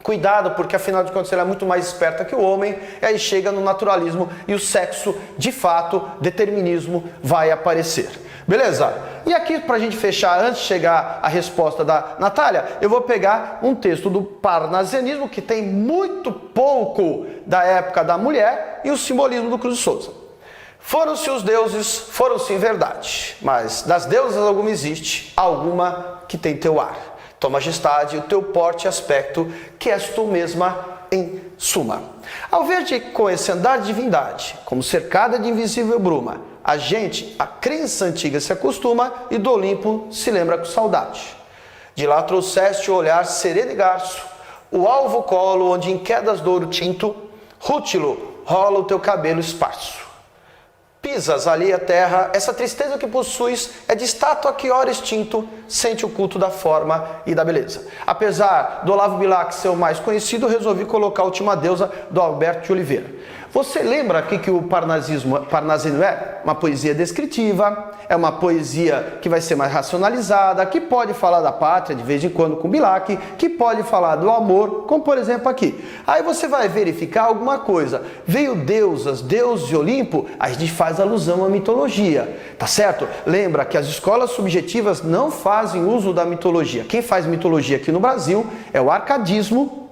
cuidado, porque afinal de contas ela é muito mais esperta que o homem, e aí chega no naturalismo e o sexo, de fato, determinismo vai aparecer. Beleza? E aqui, para a gente fechar, antes de chegar à resposta da Natália, eu vou pegar um texto do parnasianismo, que tem muito pouco da época da mulher, e o simbolismo do Cruz de Souza. Foram-se os deuses, foram-se em verdade, mas das deusas alguma existe, alguma que tem teu ar. Tua majestade, o teu porte e aspecto, que és tu mesma em suma. Ao ver-te com esse andar de divindade, como cercada de invisível bruma, a gente, a crença antiga se acostuma e do Olimpo se lembra com saudade. De lá trouxeste o olhar sereno e garço, o alvo colo onde em quedas de ouro tinto, rútilo rola o teu cabelo esparso. Pisas ali a terra, essa tristeza que possuis é de estátua que ora extinto, sente o culto da forma e da beleza. Apesar do Olavo Bilac ser o mais conhecido, resolvi colocar a última deusa do Alberto de Oliveira. Você lembra aqui que o parnasismo é? Uma poesia descritiva, é uma poesia que vai ser mais racionalizada, que pode falar da pátria de vez em quando com Bilac, que pode falar do amor, como por exemplo aqui. Aí você vai verificar alguma coisa. Veio deusas, deuses de Olimpo, a gente faz alusão à mitologia, tá certo? Lembra que as escolas subjetivas não fazem uso da mitologia. Quem faz mitologia aqui no Brasil é o arcadismo,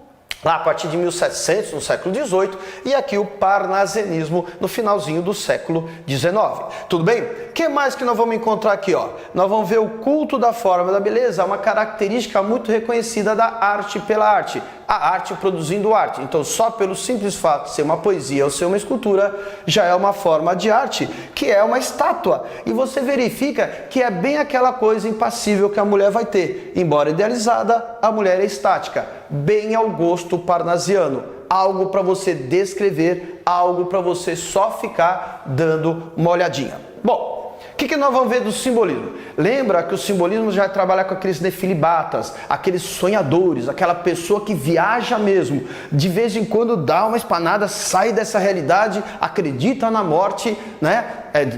lá a partir de 1700, no século XVIII, e aqui o parnasianismo no finalzinho do século XIX. Tudo bem? O que mais que nós vamos encontrar aqui? Ó? Nós vamos ver o culto da forma e da beleza, uma característica muito reconhecida da arte pela arte. A arte produzindo arte. Então, só pelo simples fato de ser uma poesia ou ser uma escultura, já é uma forma de arte, que é uma estátua. E você verifica que é bem aquela coisa impassível que a mulher vai ter. Embora idealizada, a mulher é estática. Bem ao gosto parnasiano. Algo para você descrever, algo para você só ficar dando uma olhadinha. Bom, o que nós vamos ver do simbolismo? Lembra que o simbolismo já trabalha com aqueles nefilibatas, aqueles sonhadores, aquela pessoa que viaja mesmo, de vez em quando dá uma espanada, sai dessa realidade, acredita na morte, né,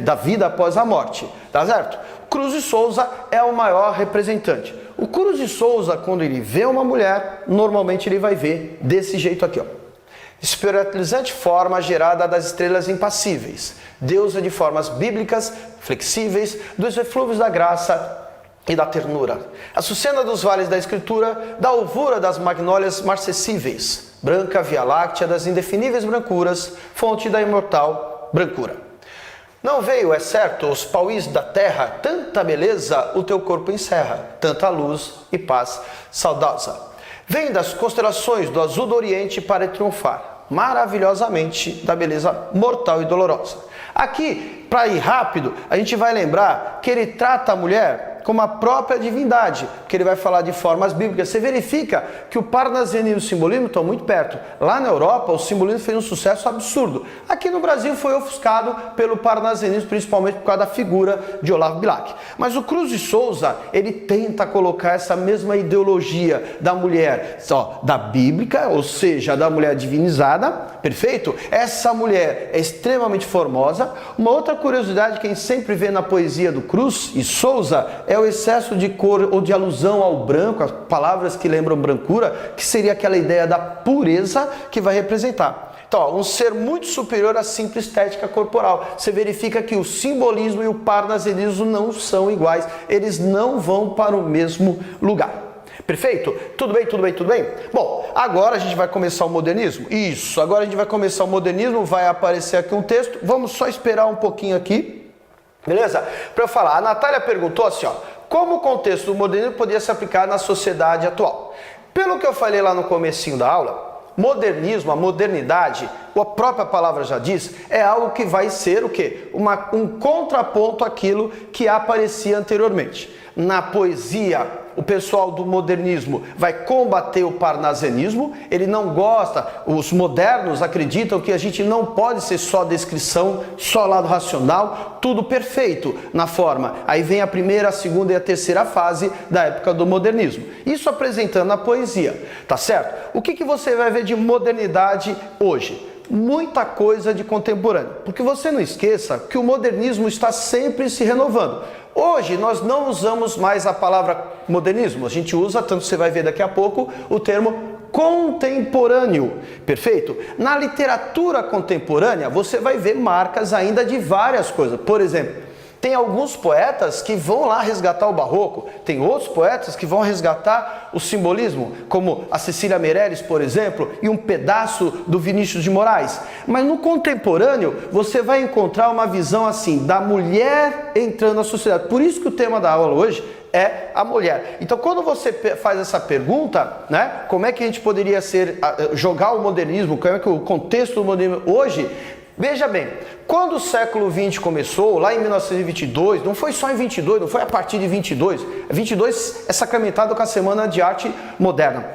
da vida após a morte, tá certo? Cruz de Souza é o maior representante. O Cruz de Souza, quando ele vê uma mulher, normalmente ele vai ver desse jeito aqui, ó. Espiritualizante forma gerada das estrelas impassíveis, deusa de formas bíblicas, flexíveis, dos eflúvios da graça e da ternura. Açucena dos vales da escritura, da alvura das magnólias marcessíveis, branca via láctea das indefiníveis brancuras, fonte da imortal brancura. Não veio, é certo, os pauís da terra, tanta beleza o teu corpo encerra, tanta luz e paz saudosa. Vem das constelações do azul do oriente para triunfar, maravilhosamente da beleza mortal e dolorosa. Aqui, para ir rápido, a gente vai lembrar que ele trata a mulher como a própria divindade, que ele vai falar de formas bíblicas. Você verifica que o parnasianismo e o simbolismo estão muito perto. Lá na Europa, o simbolismo fez um sucesso absurdo. Aqui no Brasil foi ofuscado pelo parnasianismo, principalmente por causa da figura de Olavo Bilac. Mas o Cruz de Souza, ele tenta colocar essa mesma ideologia da mulher, da bíblica, ou seja, da mulher divinizada, perfeito? Essa mulher é extremamente formosa. Uma outra curiosidade que a gente sempre vê na poesia do Cruz e Souza é o excesso de cor ou de alusão ao branco, as palavras que lembram brancura, que seria aquela ideia da pureza que vai representar. Então, um ser muito superior à simples estética corporal. Você verifica que o simbolismo e o parnasianismo não são iguais, eles não vão para o mesmo lugar. Perfeito? Tudo bem, tudo bem, tudo bem? Bom, agora a gente vai começar o modernismo? Isso, agora a gente vai começar o modernismo, vai aparecer aqui um texto, vamos só esperar um pouquinho aqui. Beleza? Para eu falar, a Natália perguntou assim, como o contexto do modernismo poderia se aplicar na sociedade atual? Pelo que eu falei lá no comecinho da aula, modernismo, a modernidade, a própria palavra já diz, é algo que vai ser o quê? Um contraponto àquilo que aparecia anteriormente. Na poesia, o pessoal do modernismo vai combater o parnasianismo, ele não gosta, os modernos acreditam que a gente não pode ser só descrição, só lado racional, tudo perfeito na forma. Aí vem a primeira, a segunda e a terceira fase da época do modernismo. Isso apresentando a poesia, tá certo? O que você vai ver de modernidade hoje? Muita coisa de contemporâneo, porque você não esqueça que o modernismo está sempre se renovando. Hoje nós não usamos mais a palavra modernismo, a gente usa, tanto você vai ver daqui a pouco, o termo contemporâneo, perfeito? Na literatura contemporânea você vai ver marcas ainda de várias coisas, por exemplo, tem alguns poetas que vão lá resgatar o barroco, tem outros poetas que vão resgatar o simbolismo, como a Cecília Meirelles, por exemplo, e um pedaço do Vinícius de Moraes. Mas no contemporâneo, você vai encontrar uma visão assim, da mulher entrando na sociedade. Por isso que o tema da aula hoje é a mulher. Então, quando você faz essa pergunta, né, como é que a gente poderia jogar o modernismo, como é que o contexto do modernismo hoje... Veja bem, quando o século XX começou, lá em 1922, não foi só em 22, não foi a partir de 22. 22 é sacramentado com a Semana de Arte Moderna.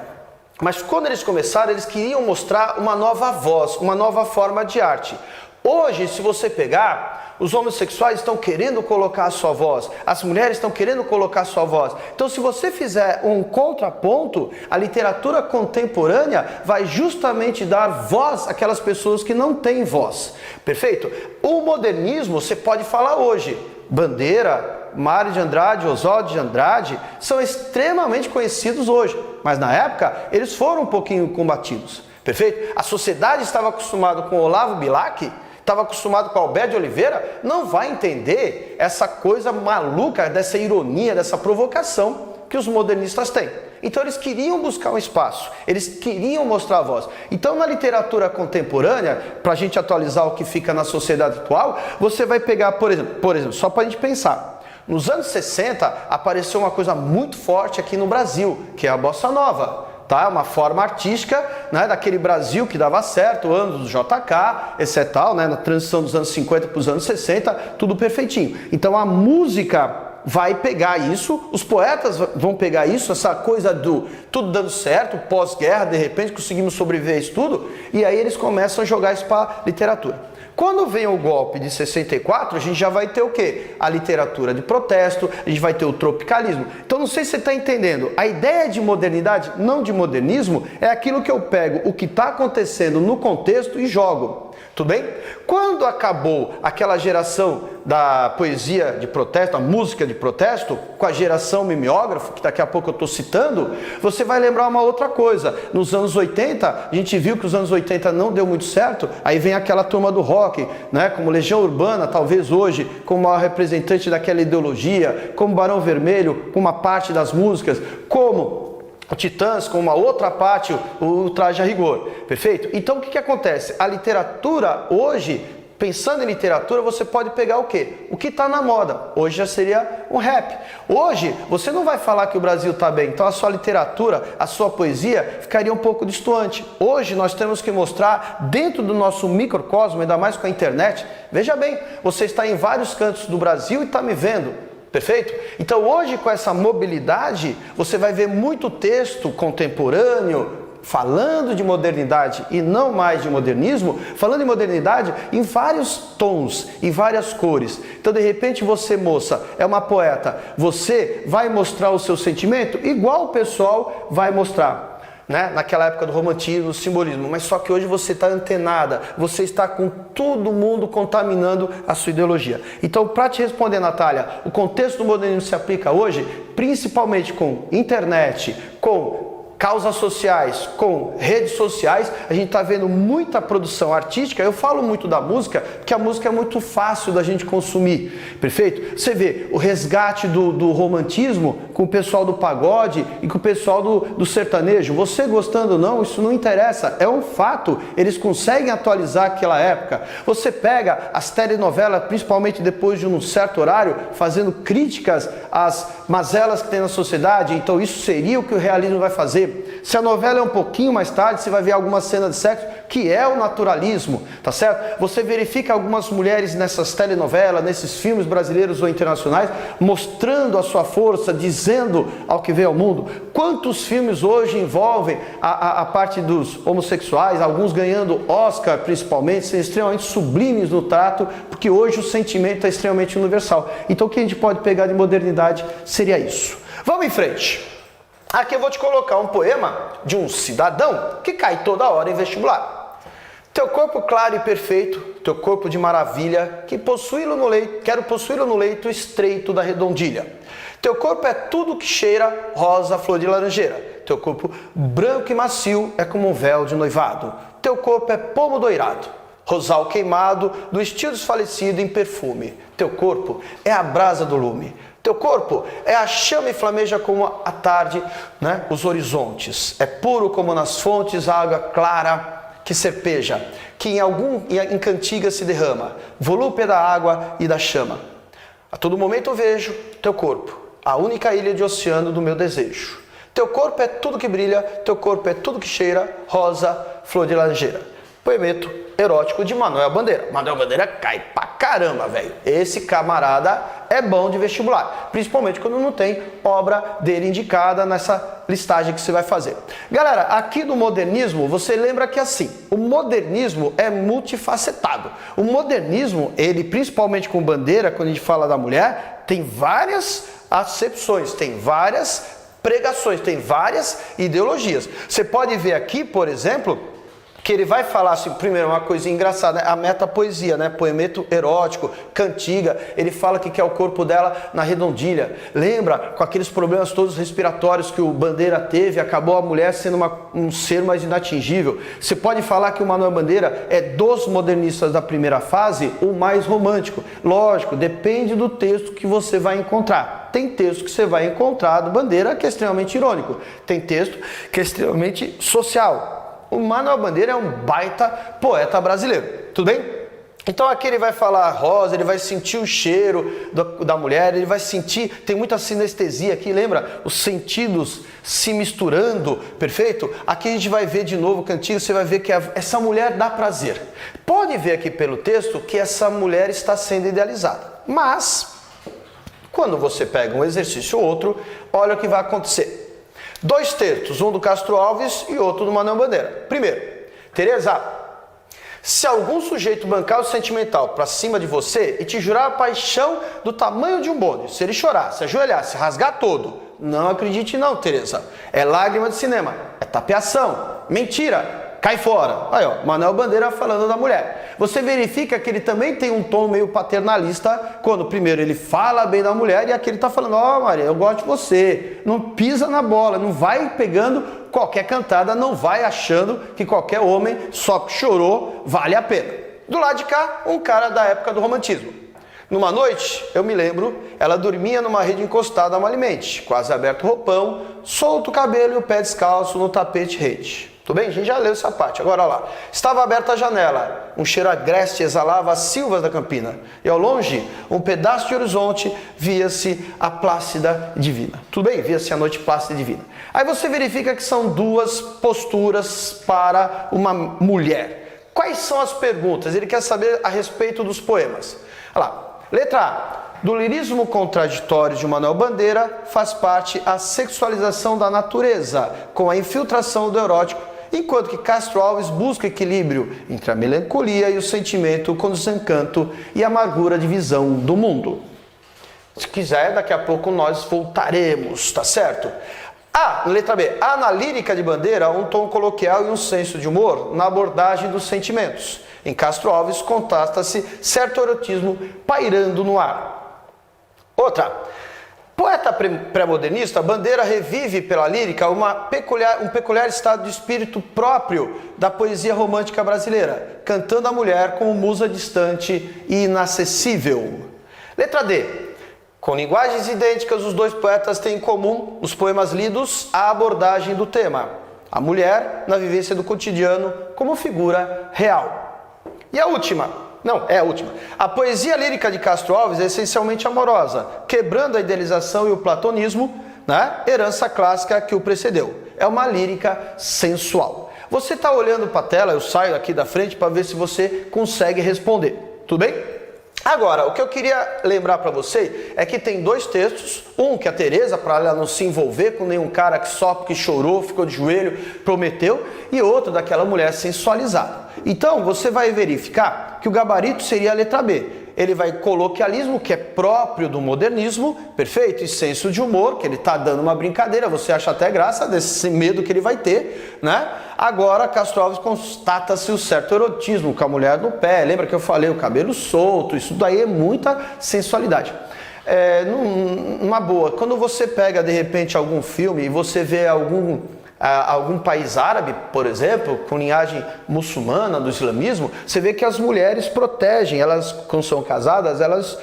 Mas quando eles começaram, eles queriam mostrar uma nova voz, uma nova forma de arte. Hoje, se você pegar, os homossexuais estão querendo colocar a sua voz, as mulheres estão querendo colocar a sua voz. Então, se você fizer um contraponto, a literatura contemporânea vai justamente dar voz àquelas pessoas que não têm voz. Perfeito? O modernismo, você pode falar hoje, Bandeira, Mário de Andrade, Oswald de Andrade, são extremamente conhecidos hoje, mas na época eles foram um pouquinho combatidos. Perfeito? A sociedade estava acostumada com Olavo Bilac, estava acostumado com Alberto de Oliveira, não vai entender essa coisa maluca, dessa ironia, dessa provocação que os modernistas têm. Então eles queriam buscar um espaço, eles queriam mostrar a voz. Então na literatura contemporânea, para a gente atualizar o que fica na sociedade atual, você vai pegar, por exemplo, só para a gente pensar, nos anos 60 apareceu uma coisa muito forte aqui no Brasil, que é a Bossa Nova. Tá? Uma forma artística, né, daquele Brasil que dava certo, anos do JK, etc. Tal, né, na transição dos anos 50 para os anos 60, tudo perfeitinho. Então a música vai pegar isso, os poetas vão pegar isso, essa coisa do tudo dando certo, pós-guerra, de repente conseguimos sobreviver a isso tudo, e aí eles começam a jogar isso para a literatura. Quando vem o golpe de 64, a gente já vai ter o quê? A literatura de protesto, a gente vai ter o tropicalismo. Então não sei se você está entendendo, a ideia de modernidade, não de modernismo, é aquilo que eu pego o que está acontecendo no contexto e jogo. Tudo bem? Quando acabou aquela geração da poesia de protesto, a música de protesto, com a geração mimeógrafo, que daqui a pouco eu estou citando, você vai lembrar uma outra coisa. Nos anos 80, a gente viu que os anos 80 não deu muito certo, aí vem aquela turma do rock, né, como Legião Urbana, talvez hoje, como a representante daquela ideologia, como Barão Vermelho, com uma parte das músicas, como o Titãs, com uma outra parte, o Traje a Rigor, perfeito? Então o que acontece? A literatura hoje Pensando em literatura, você pode pegar o quê? O que está na moda. Hoje já seria um rap. Hoje, você não vai falar que o Brasil está bem, então a sua literatura, a sua poesia ficaria um pouco distante. Hoje nós temos que mostrar dentro do nosso microcosmo, ainda mais com a internet, veja bem, você está em vários cantos do Brasil e está me vendo. Perfeito? Então hoje com essa mobilidade, você vai ver muito texto contemporâneo, falando de modernidade e não mais de modernismo, falando de modernidade em vários tons, em várias cores. Então, de repente, você, moça, é uma poeta, você vai mostrar o seu sentimento igual o pessoal vai mostrar, né? Naquela época do romantismo, do simbolismo, mas só que hoje você está antenada, você está com todo mundo contaminando a sua ideologia. Então, para te responder, Natália, o contexto do modernismo se aplica hoje, principalmente com internet, com causas sociais, com redes sociais, a gente está vendo muita produção artística. Eu falo muito da música, porque a música é muito fácil da gente consumir, perfeito? Você vê o resgate do romantismo com o pessoal do pagode e com o pessoal do sertanejo. Você gostando ou não, isso não interessa, é um fato, eles conseguem atualizar aquela época. Você pega as telenovelas, principalmente depois de um certo horário, fazendo críticas às mazelas que tem na sociedade, então isso seria o que o realismo vai fazer. Se a novela é um pouquinho mais tarde, você vai ver alguma cena de sexo, que é o naturalismo, tá certo? Você verifica algumas mulheres nessas telenovelas, nesses filmes brasileiros ou internacionais, mostrando a sua força, dizendo ao que veio ao mundo. Quantos filmes hoje envolvem a parte dos homossexuais, alguns ganhando Oscar principalmente, sendo extremamente sublimes no trato, porque hoje o sentimento é extremamente universal. Então o que a gente pode pegar de modernidade seria isso. Vamos em frente. Aqui eu vou te colocar um poema de um cidadão que cai toda hora em vestibular. Teu corpo claro e perfeito, teu corpo de maravilha, quero possuí-lo no leito estreito da redondilha. Teu corpo é tudo que cheira rosa, flor de laranjeira. Teu corpo branco e macio é como um véu de noivado. Teu corpo é pomo doirado, rosal queimado, do estilo desfalecido em perfume. Teu corpo é a brasa do lume. Teu corpo é a chama e flameja como a tarde, né? Os horizontes. É puro como nas fontes a água clara que serpeja, que em cantiga se derrama, volúpia da água e da chama. A todo momento eu vejo teu corpo, a única ilha de oceano do meu desejo. Teu corpo é tudo que brilha, teu corpo é tudo que cheira, rosa, flor de laranjeira. Poemeto erótico de Manuel Bandeira. Manuel Bandeira cai pra caramba, velho. Esse camarada é bom de vestibular, principalmente quando não tem obra dele indicada nessa listagem que você vai fazer. Galera, aqui do modernismo, você lembra que assim, o modernismo é multifacetado. O modernismo, ele principalmente com Bandeira, quando a gente fala da mulher, tem várias acepções, tem várias pregações, tem várias ideologias. Você pode ver aqui, por exemplo, que ele vai falar assim, primeiro, uma coisinha engraçada, né? A metapoesia, né? Poemeto erótico, cantiga, ele fala que quer o corpo dela na redondilha. Lembra, com aqueles problemas todos respiratórios que o Bandeira teve, acabou a mulher sendo um ser mais inatingível. Você pode falar que o Manuel Bandeira é dos modernistas da primeira fase o mais romântico. Lógico, depende do texto que você vai encontrar. Tem texto que você vai encontrar do Bandeira que é extremamente irônico. Tem texto que é extremamente social. O Manuel Bandeira é um baita poeta brasileiro, tudo bem? Então aqui ele vai falar rosa, ele vai sentir o cheiro da mulher, ele vai sentir, tem muita sinestesia aqui, lembra? Os sentidos se misturando, perfeito? Aqui a gente vai ver de novo o cantigo, você vai ver que essa mulher dá prazer. Pode ver aqui pelo texto que essa mulher está sendo idealizada, mas quando você pega um exercício ou outro, olha o que vai acontecer. Dois textos, um do Castro Alves e outro do Manuel Bandeira. Primeiro, Teresa, se algum sujeito bancar o sentimental pra cima de você e te jurar a paixão do tamanho de um bonde, se ele chorar, se ajoelhar, se rasgar todo, não acredite não, Teresa. É lágrima de cinema, é tapeação, mentira. Cai fora. Aí, ó, Manuel Bandeira falando da mulher. Você verifica que ele também tem um tom meio paternalista, quando primeiro ele fala bem da mulher e aqui ele tá falando, ó, Maria, eu gosto de você. Não pisa na bola, não vai pegando qualquer cantada, não vai achando que qualquer homem só que chorou vale a pena. Do lado de cá, um cara da época do romantismo. Numa noite, eu me lembro, ela dormia numa rede encostada a uma alimente, quase aberto o roupão, solto o cabelo e o pé descalço no tapete rede. Tudo bem? A gente já leu essa parte. Agora, olha lá. Estava aberta a janela. Um cheiro agreste exalava as silvas da campina. E ao longe, um pedaço de horizonte, via-se a plácida divina. Tudo bem? Via-se a noite plácida divina. Aí você verifica que são duas posturas para uma mulher. Quais são as perguntas? Ele quer saber a respeito dos poemas. Olha lá. Letra A. Do lirismo contraditório de Manuel Bandeira faz parte a sexualização da natureza, com a infiltração do erótico, enquanto que Castro Alves busca equilíbrio entre a melancolia e o sentimento com desencanto e a amargura de visão do mundo. Se quiser, daqui a pouco nós voltaremos, tá certo? Letra B. Há na lírica de Bandeira um tom coloquial e um senso de humor na abordagem dos sentimentos. Em Castro Alves contrasta-se certo erotismo pairando no ar. Outra. Poeta pré-modernista, Bandeira revive pela lírica um peculiar estado de espírito próprio da poesia romântica brasileira, cantando a mulher como musa distante e inacessível. Letra D. Com linguagens idênticas, os dois poetas têm em comum, nos poemas lidos, a abordagem do tema, a mulher na vivência do cotidiano como figura real. E a última. A poesia lírica de Castro Alves é essencialmente amorosa, quebrando a idealização e o platonismo, né? Herança clássica que o precedeu. É uma lírica sensual. Você está olhando para a tela, eu saio aqui da frente para ver se você consegue responder. Tudo bem? Agora, o que eu queria lembrar para você é que tem dois textos, um que a Teresa, para ela não se envolver com nenhum cara que só porque chorou, ficou de joelho, prometeu, e outro daquela mulher sensualizada. Então, você vai verificar que o gabarito seria a letra B. Ele vai coloquialismo, que é próprio do modernismo, perfeito? E senso de humor, que ele está dando uma brincadeira, você acha até graça desse medo que ele vai ter, né? Agora, Castro Alves constata-se o certo erotismo, com a mulher no pé, lembra que eu falei, o cabelo solto, isso daí é muita sensualidade. Numa boa, quando você pega de repente algum filme e você vê algum país árabe, por exemplo, com linhagem muçulmana do islamismo, você vê que as mulheres protegem, elas, quando são casadas, elas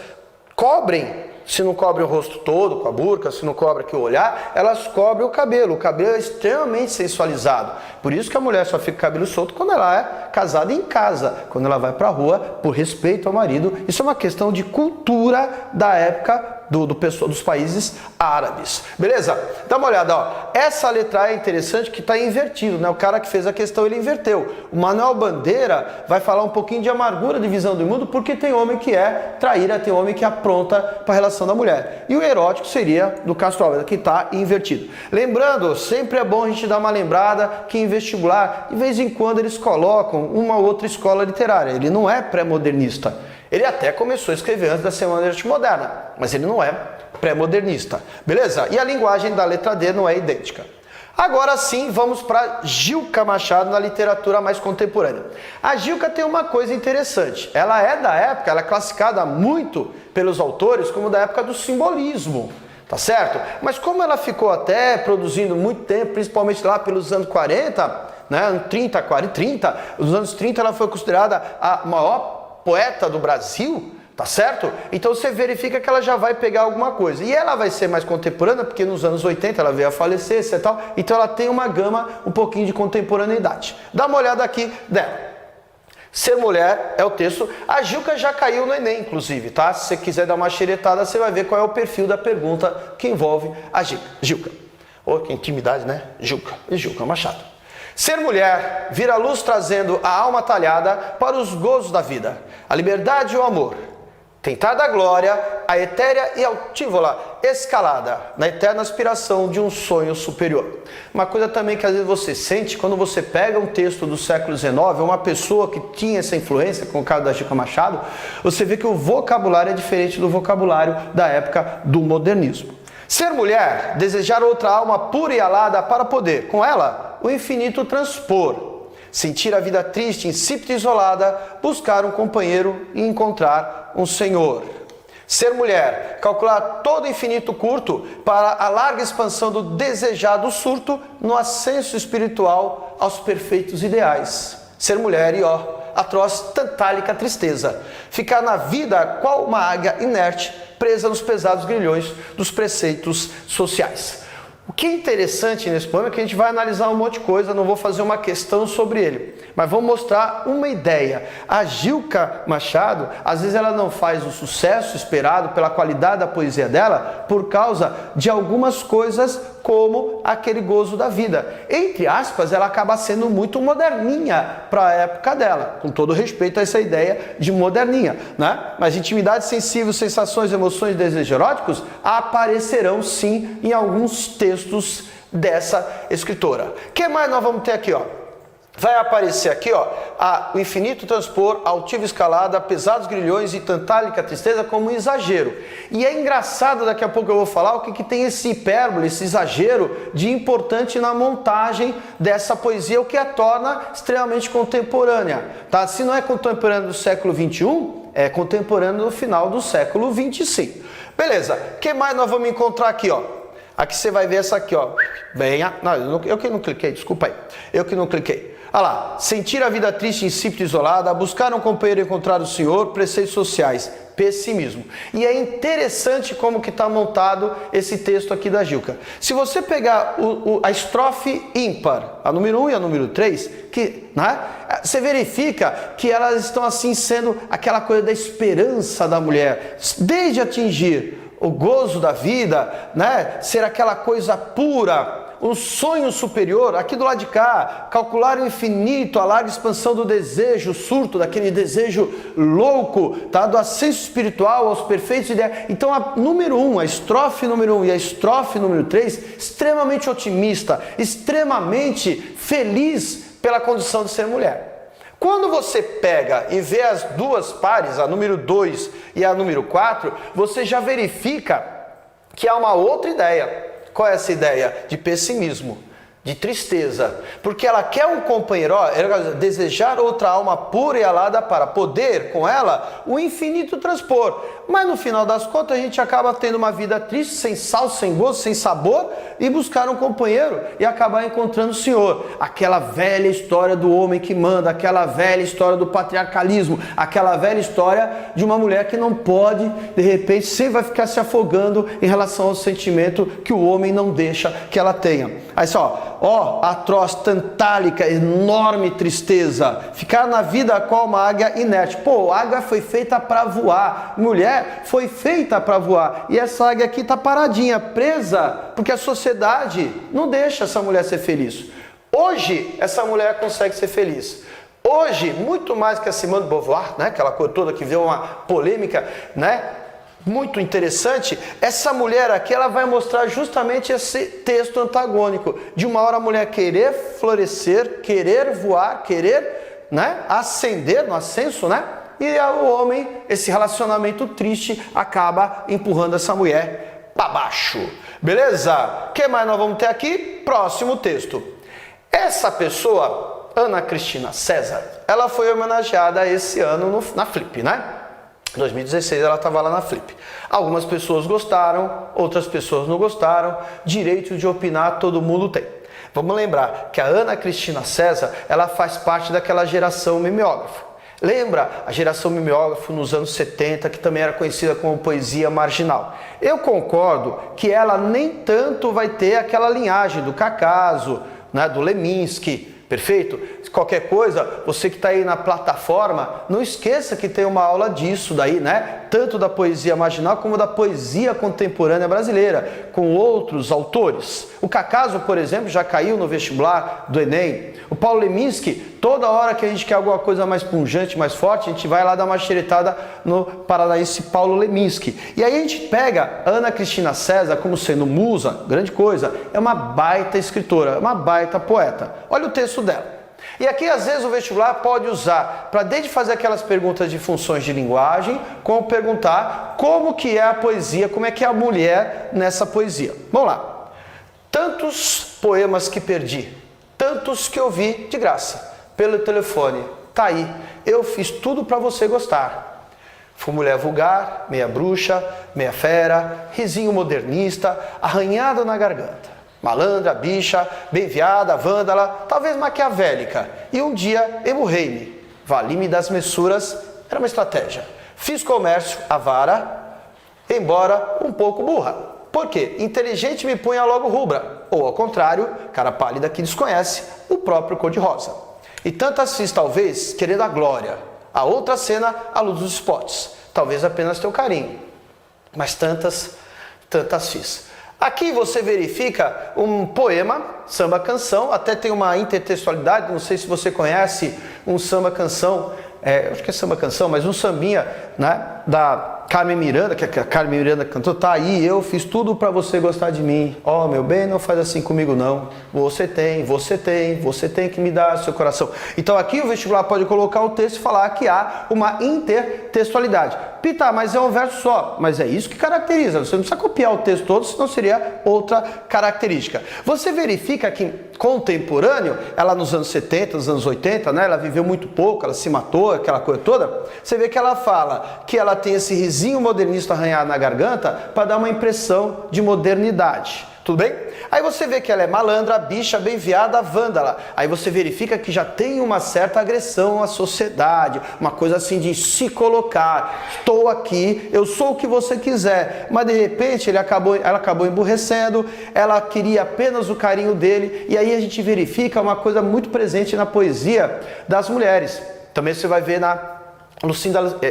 cobrem, se não cobre o rosto todo com a burca, se não cobre aqui o olhar, elas cobrem o cabelo é extremamente sensualizado, por isso que a mulher só fica com o cabelo solto quando ela é casada em casa, quando ela vai para a rua, por respeito ao marido. Isso é uma questão de cultura da época dos países árabes. Beleza? Dá uma olhada, ó. Essa letra A é interessante que está invertido, né? O cara que fez a questão, ele inverteu. O Manuel Bandeira vai falar um pouquinho de amargura de visão do mundo, porque tem homem que é traíra, tem homem que apronta para a relação da mulher. E o erótico seria do Castro Alves, que está invertido. Lembrando, sempre é bom a gente dar uma lembrada que em vestibular, de vez em quando eles colocam uma outra escola literária. Ele não é pré-modernista. Ele até começou a escrever antes da Semana de Arte Moderna, mas ele não é pré-modernista, beleza? E a linguagem da letra D não é idêntica. Agora sim, vamos para Gilca Machado na literatura mais contemporânea. A Gilca tem uma coisa interessante, ela é da época, ela é classificada muito pelos autores como da época do simbolismo, tá certo? Mas como ela ficou até produzindo muito tempo, principalmente lá pelos anos 40, né, 30, os anos 30 ela foi considerada a maior poeta do Brasil, tá certo? Então você verifica que ela já vai pegar alguma coisa. E ela vai ser mais contemporânea, porque nos anos 80 ela veio a falecer e tal. Então ela tem uma gama um pouquinho de contemporaneidade. Dá uma olhada aqui dela. Ser mulher é o texto. A Gilca já caiu no Enem, inclusive, tá? Se você quiser dar uma xeretada, você vai ver qual é o perfil da pergunta que envolve a Gilca. Oh, que intimidade, né? Gilca Machado. Ser mulher, vir à luz trazendo a alma talhada para os gozos da vida, a liberdade e o amor. Tentar da glória, a etérea e altívola escalada, na eterna aspiração de um sonho superior. Uma coisa também que às vezes você sente, quando você pega um texto do século XIX, uma pessoa que tinha essa influência, como o caso da Gilca Machado, você vê que o vocabulário é diferente do vocabulário da época do modernismo. Ser mulher, desejar outra alma pura e alada para poder, com ela, o infinito transpor. Sentir a vida triste, insípida e isolada, buscar um companheiro e encontrar um senhor. Ser mulher, calcular todo o infinito curto para a larga expansão do desejado surto no ascenso espiritual aos perfeitos ideais. Ser mulher e atroz tantálica tristeza. Ficar na vida qual uma águia inerte, presa nos pesados grilhões dos preceitos sociais. O que é interessante nesse poema é que a gente vai analisar um monte de coisa, não vou fazer uma questão sobre ele, mas vou mostrar uma ideia. A Gilca Machado, às vezes ela não faz o sucesso esperado pela qualidade da poesia dela por causa de algumas coisas como aquele gozo da vida. Entre aspas, ela acaba sendo muito moderninha para a época dela, com todo respeito a essa ideia de moderninha, né? Mas intimidade sensível, sensações, emoções, desejos eróticos aparecerão sim em alguns textos dessa escritora. O que mais nós vamos ter aqui, ó? Vai aparecer aqui, ó, o infinito transpor, altiva escalada, pesados grilhões e tantálica tristeza como um exagero. E é engraçado, daqui a pouco eu vou falar o que tem esse hipérbole, esse exagero de importante na montagem dessa poesia, o que a torna extremamente contemporânea. Tá? Se não é contemporânea do século XXI, é contemporânea do final do século XXV. Beleza, o que mais nós vamos encontrar aqui, ó? Aqui você vai ver essa aqui, ó. Bem, não, eu que não cliquei, desculpa aí. Eu que não cliquei. Olha lá, sentir a vida triste, insípida e isolada, buscar um companheiro e encontrar o Senhor, preceitos sociais, pessimismo. E é interessante como que está montado esse texto aqui da Gilca. Se você pegar a estrofe ímpar, a número 1 e a número 3, né, você verifica que elas estão assim sendo aquela coisa da esperança da mulher, desde atingir o gozo da vida, né, ser aquela coisa pura, um sonho superior, aqui do lado de cá, calcular o infinito, a larga expansão do desejo, o surto daquele desejo louco, tá? Do ascenso espiritual aos perfeitos ideais. Então a número 1, a estrofe número 1 e a estrofe número 3, extremamente otimista, extremamente feliz pela condição de ser mulher. Quando você pega e vê as duas pares, a número 2 e a número 4, você já verifica que há uma outra ideia. Qual é essa ideia? De pessimismo, de tristeza. Porque ela quer um companheiro, ó, desejar outra alma pura e alada para poder, com ela, o infinito transpor. Mas no final das contas a gente acaba tendo uma vida triste, sem sal, sem gosto, sem sabor, e buscar um companheiro e acabar encontrando o Senhor. Aquela velha história do homem que manda, aquela velha história do patriarcalismo, aquela velha história de uma mulher que não pode, de repente, sempre vai ficar se afogando em relação ao sentimento que o homem não deixa que ela tenha. Aí só, ó, atroz, tantálica, enorme tristeza, ficar na vida qual uma águia inerte. Pô, a águia foi feita para voar, mulher foi feita para voar, e essa águia aqui está paradinha, presa, porque a sociedade não deixa essa mulher ser feliz. Hoje, essa mulher consegue ser feliz. Hoje, muito mais que a Simone de Beauvoir, né, aquela coisa toda que veio uma polêmica, né, muito interessante, essa mulher aqui, ela vai mostrar justamente esse texto antagônico, de uma hora a mulher querer florescer, querer voar, querer, né, ascender no ascenso, né, e o homem, esse relacionamento triste, acaba empurrando essa mulher para baixo. Beleza? O que mais nós vamos ter aqui? Próximo texto. Essa pessoa, Ana Cristina César, ela foi homenageada esse ano na Flip, né? Em 2016 ela estava lá na Flip. Algumas pessoas gostaram, outras pessoas não gostaram. Direito de opinar todo mundo tem. Vamos lembrar que a Ana Cristina César, ela faz parte daquela geração mimeógrafa. Lembra a geração mimeógrafo nos anos 70, que também era conhecida como poesia marginal? Eu concordo que ela nem tanto vai ter aquela linhagem do Cacaso, né, do Leminski, perfeito? Qualquer coisa, você que está aí na plataforma, não esqueça que tem uma aula disso daí, né? Tanto da poesia marginal como da poesia contemporânea brasileira, com outros autores. O Cacaso, por exemplo, já caiu no vestibular do Enem. O Paulo Leminski, toda hora que a gente quer alguma coisa mais pungente, mais forte, a gente vai lá dar uma xeretada no paranaense Paulo Leminski. E aí a gente pega a Ana Cristina César como sendo musa, grande coisa, é uma baita escritora, uma baita poeta. Olha o texto dela. E aqui, às vezes, o vestibular pode usar para, desde fazer aquelas perguntas de funções de linguagem, como perguntar como que é a poesia, como é que é a mulher nessa poesia. Vamos lá. Tantos poemas que perdi, tantos que eu vi de graça, pelo telefone. Tá aí, eu fiz tudo para você gostar. Fui mulher vulgar, meia bruxa, meia fera, risinho modernista, arranhada na garganta. Malandra, bicha, bem viada, vândala, talvez maquiavélica. E um dia emurrei-me. Vali-me das messuras, era uma estratégia. Fiz comércio, avara, embora um pouco burra. Por quê? Inteligente me punha logo rubra. Ou ao contrário, cara pálida que desconhece o próprio cor-de-rosa. E tantas fiz talvez querendo a glória. A outra cena, a luz dos spots. Talvez apenas teu carinho. Mas tantas fiz. Aqui você verifica um poema, samba-canção, até tem uma intertextualidade, não sei se você conhece um samba-canção, acho que é samba-canção, mas um sambinha, né, da Carmen Miranda, que a Carmen Miranda cantou, tá aí, eu fiz tudo pra você gostar de mim, ó meu bem, não faz assim comigo não, você tem que me dar seu coração. Então aqui o vestibular pode colocar o texto e falar que há uma intertextualidade. Pita, mas é um verso só, mas é isso que caracteriza, você não precisa copiar o texto todo, senão seria outra característica. Você verifica que contemporâneo, ela nos anos 70, nos anos 80, né, ela viveu muito pouco, ela se matou, aquela coisa toda, você vê que ela fala que ela tem esse risinho modernista arranhado na garganta para dar uma impressão de modernidade. Tudo bem? Aí você vê que ela é malandra, bicha, bem viada, vândala. Aí você verifica que já tem uma certa agressão à sociedade, uma coisa assim de se colocar. Estou aqui, eu sou o que você quiser. Mas de repente ela acabou emburrecendo, ela queria apenas o carinho dele. E aí a gente verifica uma coisa muito presente na poesia das mulheres. Também você vai ver na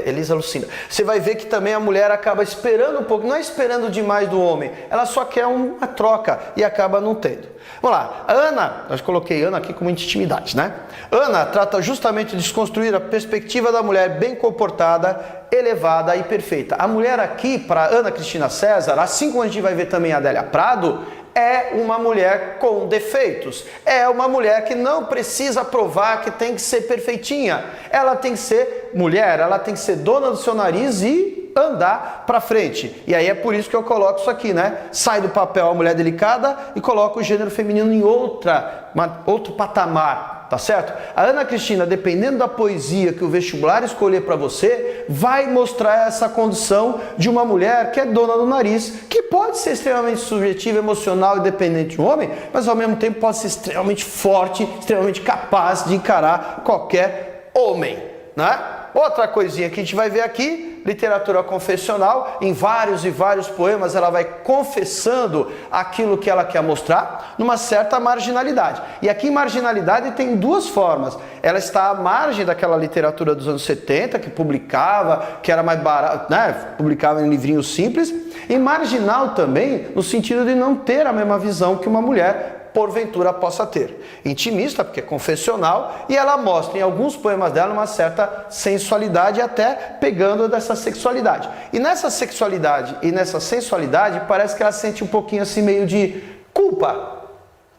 Elisa Lucinda. Você vai ver que também a mulher acaba esperando um pouco, não é esperando demais do homem, ela só quer uma troca e acaba não tendo. Vamos lá, a Ana, eu coloquei Ana aqui com muita intimidade, né? Ana trata justamente de desconstruir a perspectiva da mulher bem comportada, elevada e perfeita. A mulher aqui, para Ana Cristina César, assim como a gente vai ver também a Adélia Prado, é uma mulher com defeitos. É uma mulher que não precisa provar que tem que ser perfeitinha. Ela tem que ser mulher, ela tem que ser dona do seu nariz e andar pra frente. E aí é por isso que eu coloco isso aqui, né? Sai do papel a mulher delicada e coloco o gênero feminino em outro patamar. Tá certo? A Ana Cristina, dependendo da poesia que o vestibular escolher para você, vai mostrar essa condição de uma mulher que é dona do nariz, que pode ser extremamente subjetiva, emocional e dependente de um homem, mas ao mesmo tempo pode ser extremamente forte, extremamente capaz de encarar qualquer homem, né? Outra coisinha que a gente vai ver aqui, literatura confessional, em vários e vários poemas ela vai confessando aquilo que ela quer mostrar, numa certa marginalidade. E aqui marginalidade tem duas formas. Ela está à margem daquela literatura dos anos 70, que publicava, que era mais barato, né? Publicava em livrinhos simples, e marginal também, no sentido de não ter a mesma visão que uma mulher porventura possa ter. Intimista, porque é confessional, e ela mostra em alguns poemas dela uma certa sensualidade, até pegando dessa sexualidade. E nessa sexualidade e nessa sensualidade, parece que ela sente um pouquinho assim meio de culpa,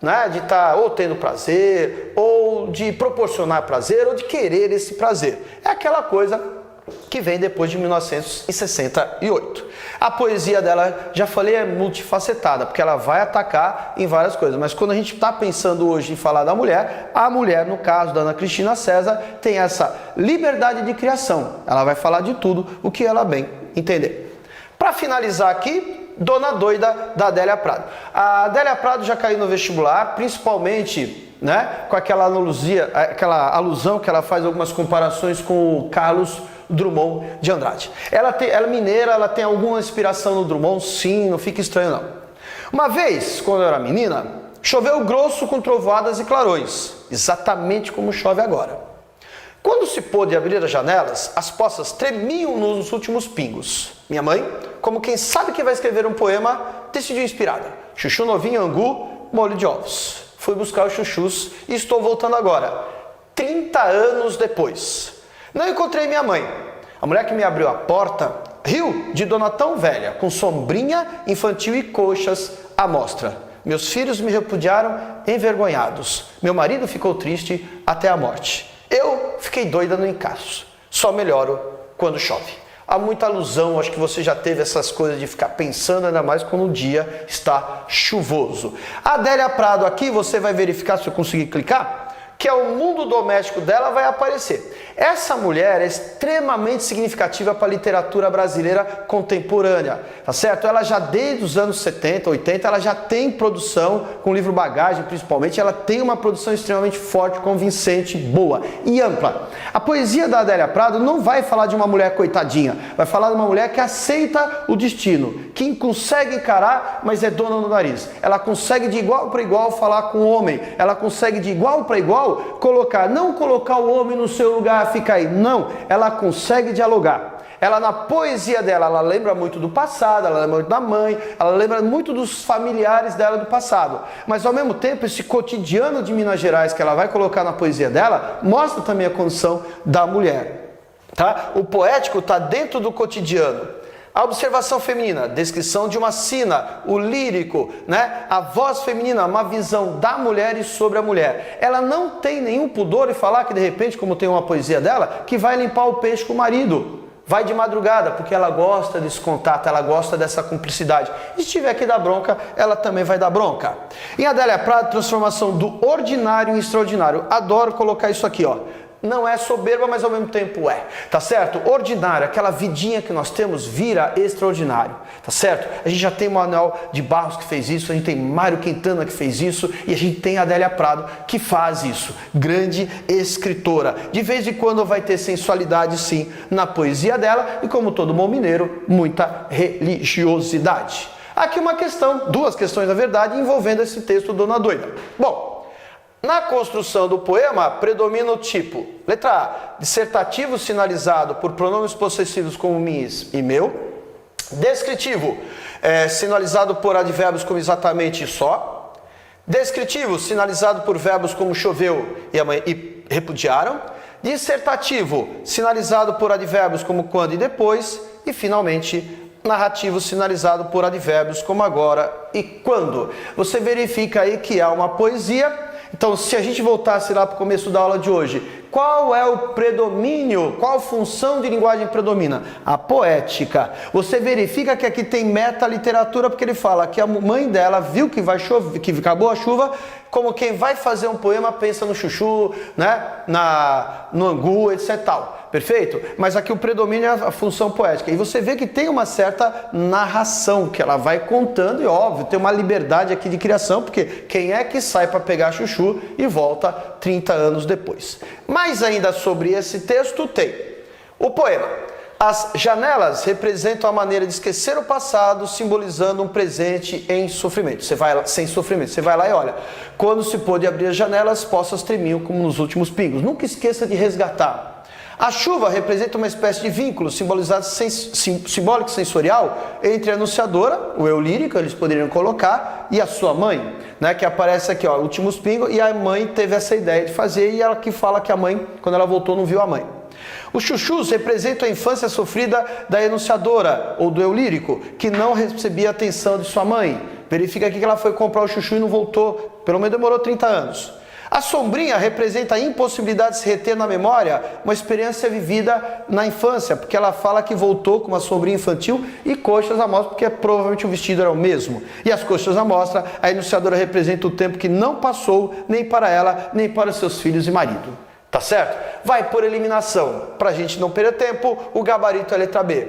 né? De estar ou tendo prazer, ou de proporcionar prazer, ou de querer esse prazer. É aquela coisa que vem depois de 1968. A poesia dela, já falei, é multifacetada, porque ela vai atacar em várias coisas, mas quando a gente está pensando hoje em falar da mulher, a mulher, no caso da Ana Cristina César, tem essa liberdade de criação. Ela vai falar de tudo o que ela bem entender. Para finalizar aqui, Dona Doida, da Adélia Prado. A Adélia Prado já caiu no vestibular, principalmente, né, com aquela alusão que ela faz algumas comparações com o Carlos Drummond de Andrade. Ela é mineira, ela tem alguma inspiração no Drummond, sim, não fica estranho não. Uma vez, quando eu era menina, choveu grosso com trovoadas e clarões, exatamente como chove agora. Quando se pôde abrir as janelas, as poças tremiam nos últimos pingos. Minha mãe, como quem sabe que vai escrever um poema, decidiu inspirada. Chuchu novinho, angu, molho de ovos. Fui buscar os chuchus e estou voltando agora, 30 anos depois. Não encontrei minha mãe. A mulher que me abriu a porta riu de dona tão velha, com sombrinha infantil e coxas à mostra. Meus filhos me repudiaram envergonhados. Meu marido ficou triste até a morte. Eu fiquei doida no encaixo. Só melhoro quando chove. Há muita alusão, acho que você já teve essas coisas de ficar pensando, ainda mais quando o dia está chuvoso. A Adélia Prado aqui, você vai verificar se eu conseguir clicar, que é o mundo doméstico dela vai aparecer. Essa mulher é extremamente significativa para a literatura brasileira contemporânea, tá certo? Ela já desde os anos 70, 80, ela já tem produção, com o livro Bagagem principalmente, ela tem uma produção extremamente forte, convincente, boa e ampla. A poesia da Adélia Prado não vai falar de uma mulher coitadinha, vai falar de uma mulher que aceita o destino, que consegue encarar, mas é dona do nariz. Ela consegue de igual para igual falar com o homem, ela consegue de igual para igual não colocar o homem no seu lugar, fica aí, não, ela consegue dialogar. Ela, na poesia dela, ela lembra muito do passado, ela lembra muito da mãe, ela lembra muito dos familiares dela do passado. Mas, ao mesmo tempo, esse cotidiano de Minas Gerais que ela vai colocar na poesia dela, mostra também a condição da mulher. Tá? O poético está dentro do cotidiano. A observação feminina, descrição de uma sina, o lírico, né? A voz feminina, uma visão da mulher e sobre a mulher. Ela não tem nenhum pudor em falar que, de repente, como tem uma poesia dela, que vai limpar o peixe com o marido. Vai de madrugada, porque ela gosta desse contato, ela gosta dessa cumplicidade. E se tiver que dar bronca, ela também vai dar bronca. Em Adélia Prado, transformação do ordinário em extraordinário. Adoro colocar isso aqui, ó. Não é soberba, mas ao mesmo tempo é, tá certo? Ordinário, aquela vidinha que nós temos vira extraordinário, tá certo? A gente já tem o Manuel de Barros que fez isso, a gente tem Mário Quintana que fez isso e a gente tem a Adélia Prado que faz isso, grande escritora. De vez em quando vai ter sensualidade sim na poesia dela e, como todo bom mineiro, muita religiosidade. Aqui uma questão, duas questões na verdade, envolvendo esse texto Dona Doida. Bom, na construção do poema, predomina o tipo, letra A, dissertativo sinalizado por pronomes possessivos como minhas e meu. Descritivo, sinalizado por advérbios como exatamente e só. Descritivo, sinalizado por verbos como choveu e repudiaram. Dissertativo, sinalizado por advérbios como quando e depois. E, finalmente, narrativo, sinalizado por advérbios como agora e quando. Você verifica aí que há uma poesia. Então, se a gente voltasse lá para o começo da aula de hoje, qual é o predomínio, qual função de linguagem predomina? A poética. Você verifica que aqui tem metaliteratura, porque ele fala que a mãe dela viu que vai chover, que acabou a chuva, como quem vai fazer um poema pensa no chuchu, né? No angu, etc. tal. Perfeito? Mas aqui o predomínio é a função poética. E você vê que tem uma certa narração que ela vai contando e, óbvio, tem uma liberdade aqui de criação, porque quem é que sai para pegar chuchu e volta 30 anos depois? Mais ainda sobre esse texto tem o poema. As janelas representam a maneira de esquecer o passado, simbolizando um presente em sofrimento. Você vai lá, sem sofrimento. Você vai lá e olha. Quando se pôde abrir as janelas, poças tremiam como nos últimos pingos. Nunca esqueça de resgatar. A chuva representa uma espécie de vínculo simbolizado simbólico sensorial entre a anunciadora, o eu lírico, eles poderiam colocar, e a sua mãe, né, que aparece aqui, ó, últimos pingos, e a mãe teve essa ideia de fazer, e ela que fala que a mãe, quando ela voltou, não viu a mãe. Os chuchus representam a infância sofrida da enunciadora, ou do eu lírico, que não recebia a atenção de sua mãe. Verifica aqui que ela foi comprar o chuchu e não voltou, pelo menos demorou 30 anos. A sombrinha representa a impossibilidade de se reter na memória uma experiência vivida na infância, porque ela fala que voltou com uma sombrinha infantil e coxas à mostra, porque provavelmente o vestido era o mesmo. E as coxas à mostra, a enunciadora representa o tempo que não passou nem para ela, nem para seus filhos e marido. Tá certo? Vai por eliminação. Para a gente não perder tempo, o gabarito é a letra B.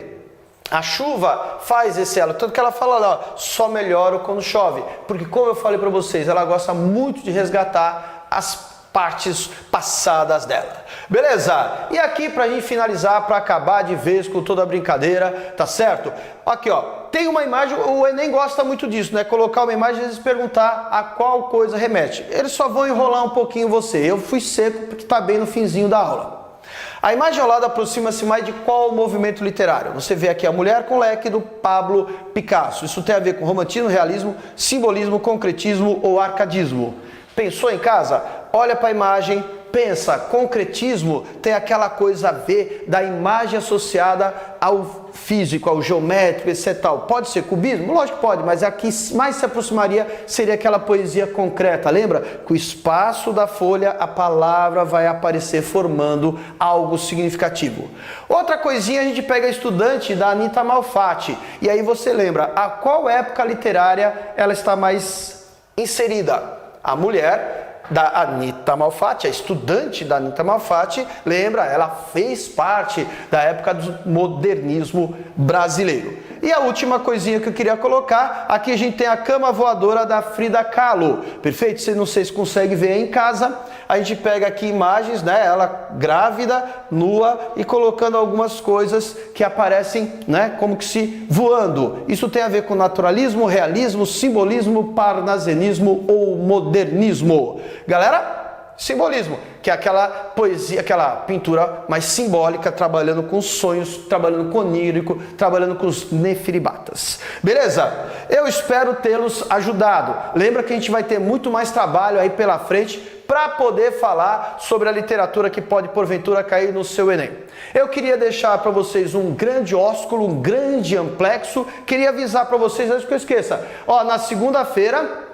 A chuva faz esse elo, tanto que ela fala lá, ó, só melhora quando chove. Porque, como eu falei para vocês, ela gosta muito de resgatar as partes passadas dela. Beleza? E aqui pra gente finalizar, pra acabar de vez com toda a brincadeira, tá certo? Aqui, ó, tem uma imagem, o Enem gosta muito disso, né? Colocar uma imagem e eles perguntar a qual coisa remete. Eles só vão enrolar um pouquinho você. Eu fui seco porque tá bem no finzinho da aula. A imagem ao lado aproxima-se mais de qual movimento literário? Você vê aqui a Mulher com Leque do Pablo Picasso. Isso tem a ver com romantismo, realismo, simbolismo, concretismo ou arcadismo. Pensou em casa? Olha para a imagem, pensa, concretismo tem aquela coisa a ver da imagem associada ao físico, ao geométrico, etc. Pode ser cubismo? Lógico que pode, mas a que mais se aproximaria seria aquela poesia concreta. Lembra? Com o espaço da folha, a palavra vai aparecer formando algo significativo. Outra coisinha, a gente pega a Estudante, da Anita Malfatti, e aí você lembra a qual época literária ela está mais inserida? A mulher da Anita Malfatti, a estudante da Anita Malfatti, lembra? Ela fez parte da época do modernismo brasileiro. E a última coisinha que eu queria colocar, aqui a gente tem a cama voadora da Frida Kahlo, perfeito? Você não sei se consegue ver aí em casa, a gente pega aqui imagens, né? Ela grávida, nua e colocando algumas coisas que aparecem, né? Como que se voando. Isso tem a ver com naturalismo, realismo, simbolismo, parnasianismo ou modernismo. Galera, simbolismo, que é aquela poesia, aquela pintura mais simbólica, trabalhando com sonhos, trabalhando com onírico, trabalhando com os nefiribatas. Beleza? Eu espero tê-los ajudado. Lembra que a gente vai ter muito mais trabalho aí pela frente para poder falar sobre a literatura que pode, porventura, cair no seu Enem. Eu queria deixar para vocês um grande ósculo, um grande amplexo. Queria avisar para vocês, antes que eu esqueça, ó, na segunda-feira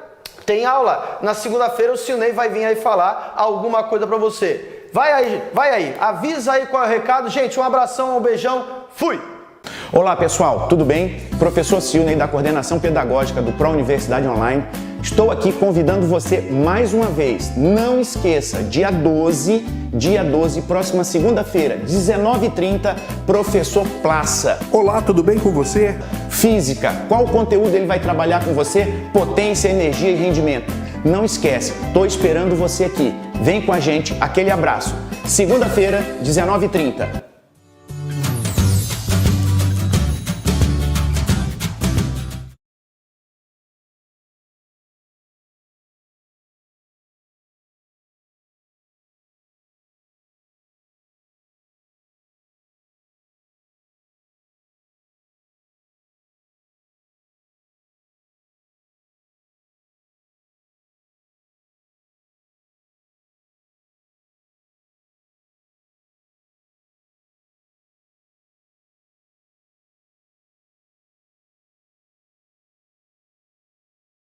tem aula. Na segunda-feira o Silney vai vir aí falar alguma coisa para você. Vai aí, avisa aí qual é o recado. Gente, um abração, um beijão, fui! Olá pessoal, tudo bem? Professor Silney da Coordenação Pedagógica do Pro Universidade Online. Estou aqui convidando você mais uma vez. Não esqueça, dia 12, próxima segunda-feira, 19h30, Professor Plaça. Olá, tudo bem com você? Física, qual conteúdo ele vai trabalhar com você? Potência, energia e rendimento. Não esquece, estou esperando você aqui. Vem com a gente, aquele abraço. Segunda-feira, 19h30.